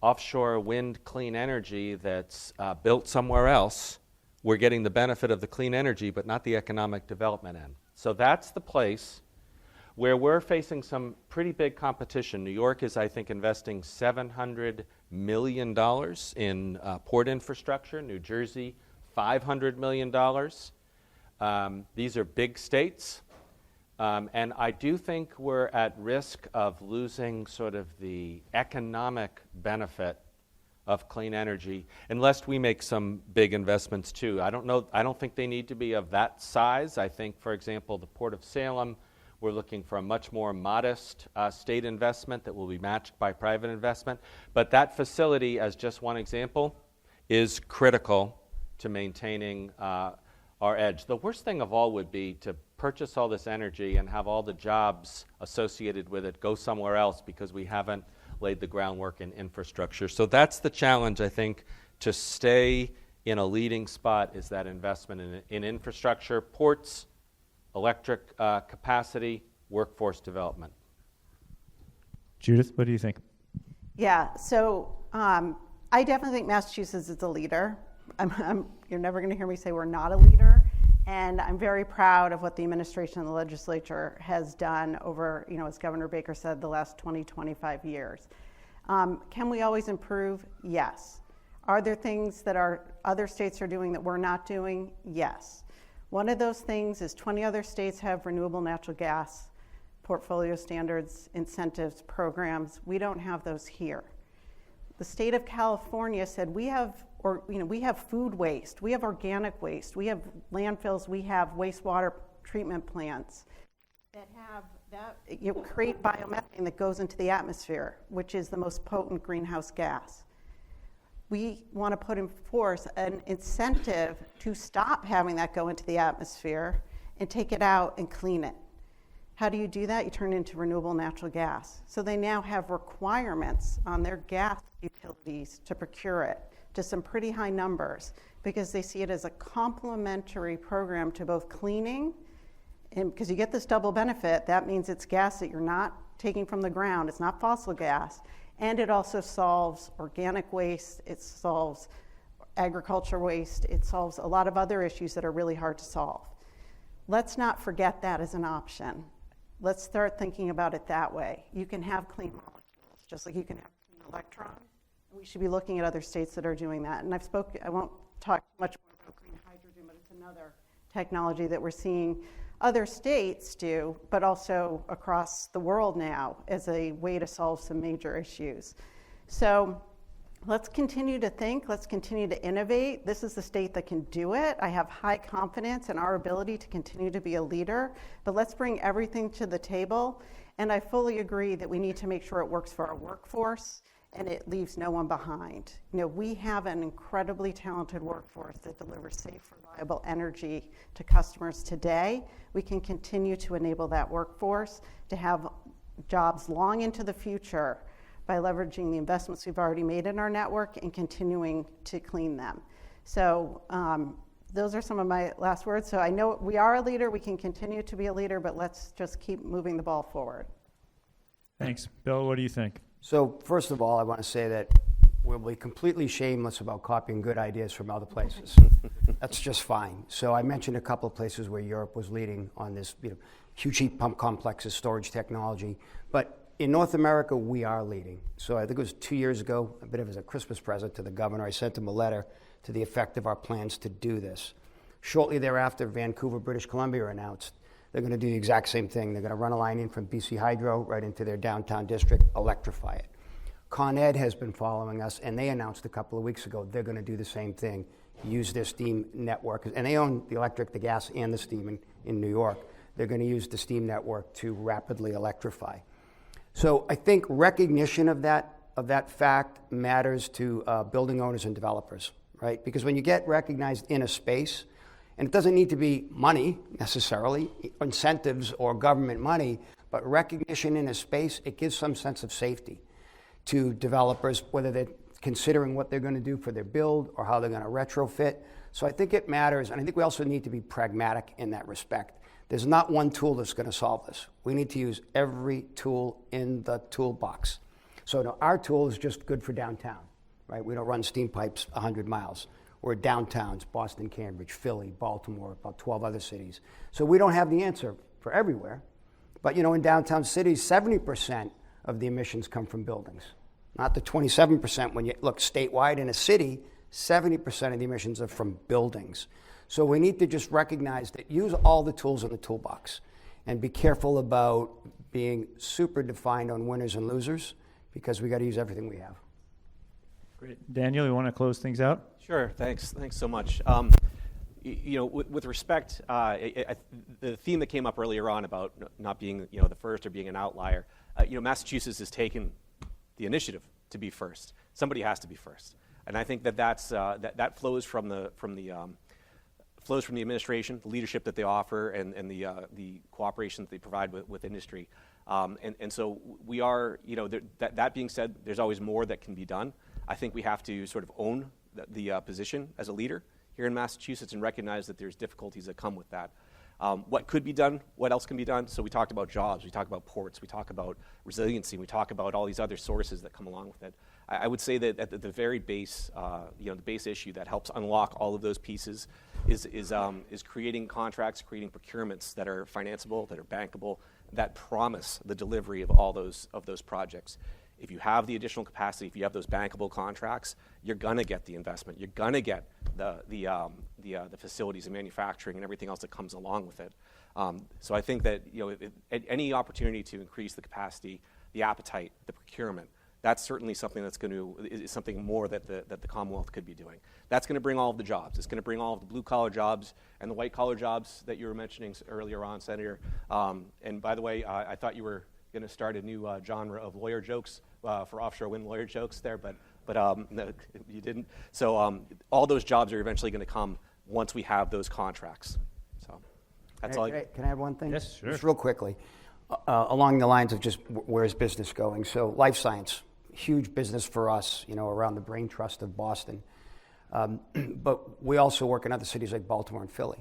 offshore wind clean energy that's built somewhere else, we're getting the benefit of the clean energy, but not the economic development end. So that's the place where we're facing some pretty big competition. New York is, I think, investing $700 million in port infrastructure. New Jersey, $500 million. These are big states. And I do think we're at risk of losing sort of the economic benefit of clean energy unless we make some big investments too. I don't think they need to be of that size. I think, for example, the Port of Salem, we're looking for a much more modest state investment that will be matched by private investment. But that facility, as just one example, is critical to maintaining our edge. The worst thing of all would be to purchase all this energy and have all the jobs associated with it go somewhere else because we haven't laid the groundwork in infrastructure. So that's the challenge, I think, to stay in a leading spot is that investment in infrastructure, ports, electric capacity, workforce development. Judith, what do you think? Yeah, so I definitely think Massachusetts is a leader. You're never going to hear me say we're not a leader. And I'm very proud of what the administration and the legislature has done over, as Governor Baker said, the last 20, 25 years. Can we always improve? Yes. Are there things that our other states are doing that we're not doing? Yes. One of those things is 20 other states have renewable natural gas portfolio standards, incentives, programs. We don't have those here. The state of California said we have food waste, we have organic waste, we have landfills, we have wastewater treatment plants that create biomethane that goes into the atmosphere, which is the most potent greenhouse gas. We want to put in force an incentive to stop having that go into the atmosphere and take it out and clean it. How do you do that? You turn it into renewable natural gas. So they now have requirements on their gas utilities to procure it to some pretty high numbers because they see it as a complementary program to both cleaning, and because you get this double benefit, that means it's gas that you're not taking from the ground, it's not fossil gas, and it also solves organic waste, it solves agriculture waste, it solves a lot of other issues that are really hard to solve. Let's not forget that as an option. Let's start thinking about it that way. You can have clean molecules, just like you can have clean electrons. We should be looking at other states that are doing that. And I won't talk much more about green hydrogen, but it's another technology that we're seeing other states do, but also across the world now as a way to solve some major issues. So let's continue to think, let's continue to innovate. This is the state that can do it. I have high confidence in our ability to continue to be a leader, but let's bring everything to the table. And I fully agree that we need to make sure it works for our workforce and it leaves no one behind. We have an incredibly talented workforce that delivers safe, reliable energy to customers today. We can continue to enable that workforce to have jobs long into the future by leveraging the investments we've already made in our network and continuing to clean them. So those are some of my last words. So I know we are a leader, we can continue to be a leader, but let's just keep moving the ball forward. Thanks. Bill, what do you think? So first of all, I want to say that we'll be completely shameless about copying good ideas from other places. That's just fine. So I mentioned a couple of places where Europe was leading on this, huge heat pump complexes, storage technology. But in North America, we are leading. So I think it was 2 years ago, a bit of as a Christmas present to the governor, I sent him a letter to the effect of our plans to do this. Shortly thereafter, Vancouver, British Columbia announced they're going to do the exact same thing. They're going to run a line in from BC Hydro right into their downtown district, electrify it. Con Ed has been following us, and they announced a couple of weeks ago they're going to do the same thing, use their steam network. And they own the electric, the gas, and the steam in New York. They're going to use the steam network to rapidly electrify. So I think recognition of that fact matters to building owners and developers, right? Because when you get recognized in a space, and it doesn't need to be money necessarily, incentives or government money, but recognition in a space, it gives some sense of safety to developers, whether they're considering what they're going to do for their build or how they're going to retrofit. So I think it matters, and I think we also need to be pragmatic in that respect. There's not one tool that's going to solve this. We need to use every tool in the toolbox. So no, our tool is just good for downtown, right? We don't run steam pipes 100 miles. We're downtowns, Boston, Cambridge, Philly, Baltimore, about 12 other cities. So we don't have the answer for everywhere. But in downtown cities, 70% of the emissions come from buildings. Not the 27% when you look statewide in a city, 70% of the emissions are from buildings. So we need to just recognize that, use all the tools in the toolbox and be careful about being super defined on winners and losers, because we got to use everything we have. Great. Daniel, you want to close things out? Sure, thanks so much. With respect, the theme that came up earlier on about not being the first or being an outlier, Massachusetts has taken the initiative to be first. Somebody has to be first, and I think that flows from the administration, the leadership that they offer, and the cooperation that they provide with industry. And so we are, that being said, there's always more that can be done. I think we have to sort of own the position as a leader here in Massachusetts and recognize that there's difficulties that come with that. What could be done? What else can be done? So we talked about jobs, we talked about ports, we talk about resiliency, we talk about all these other sources that come along with it. I would say that at the very base, the base issue that helps unlock all of those pieces is creating contracts, creating procurements that are financeable, that are bankable, that promise the delivery of all those projects. If you have the additional capacity, if you have those bankable contracts, you're gonna get the investment. You're gonna get the facilities and manufacturing and everything else that comes along with it. So I think that any opportunity to increase the capacity, the appetite, the procurement, that's certainly something is something more that the Commonwealth could be doing. That's going to bring all of the jobs. It's going to bring all of the blue-collar jobs and the white-collar jobs that you were mentioning earlier on, Senator. And by the way, I thought you were going to start a new genre of lawyer jokes for offshore wind lawyer jokes there, but no, you didn't. So all those jobs are eventually going to come once we have those contracts. So that's all. Can I add one thing? Yes, sure. Just real quickly, along the lines of just where's business going. So life science, huge business for us, around the brain trust of Boston. But we also work in other cities like Baltimore and Philly.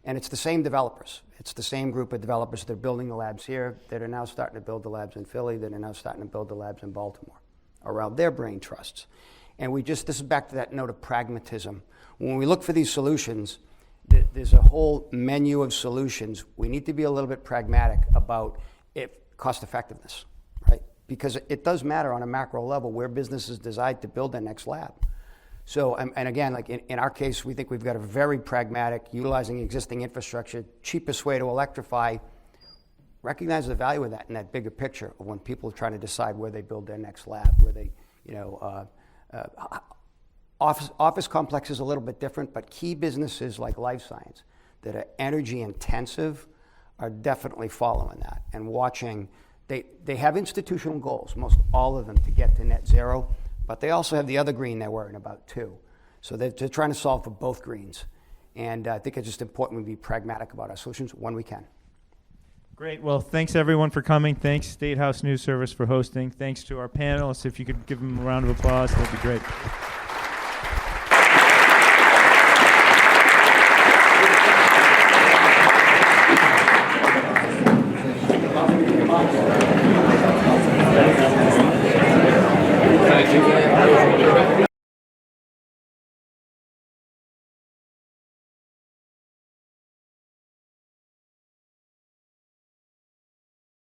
And it's the same developers. It's the same group of developers that are building the labs here that are now starting to build the labs in Philly, that are now starting to build the labs in Baltimore around their brain trusts. And this is back to that note of pragmatism. When we look for these solutions, there's a whole menu of solutions. We need to be a little bit pragmatic about cost effectiveness, right? Because it does matter on a macro level where businesses decide to build their next lab. So, and again, like in our case, we think we've got a very pragmatic, utilizing existing infrastructure, cheapest way to electrify, recognize the value of that in that bigger picture of when people are trying to decide where they build their next lab, where they, office complex is a little bit different, but key businesses like life science that are energy intensive are definitely following that and watching They have institutional goals, most all of them, to get to net zero, but they also have the other green they're worrying about too. So they're trying to solve for both greens. And I think it's just important we be pragmatic about our solutions when we can. Great. Well, thanks everyone for coming. Thanks State House News Service for hosting. Thanks to our panelists. If you could give them a round of applause, that'd be great. Thank you.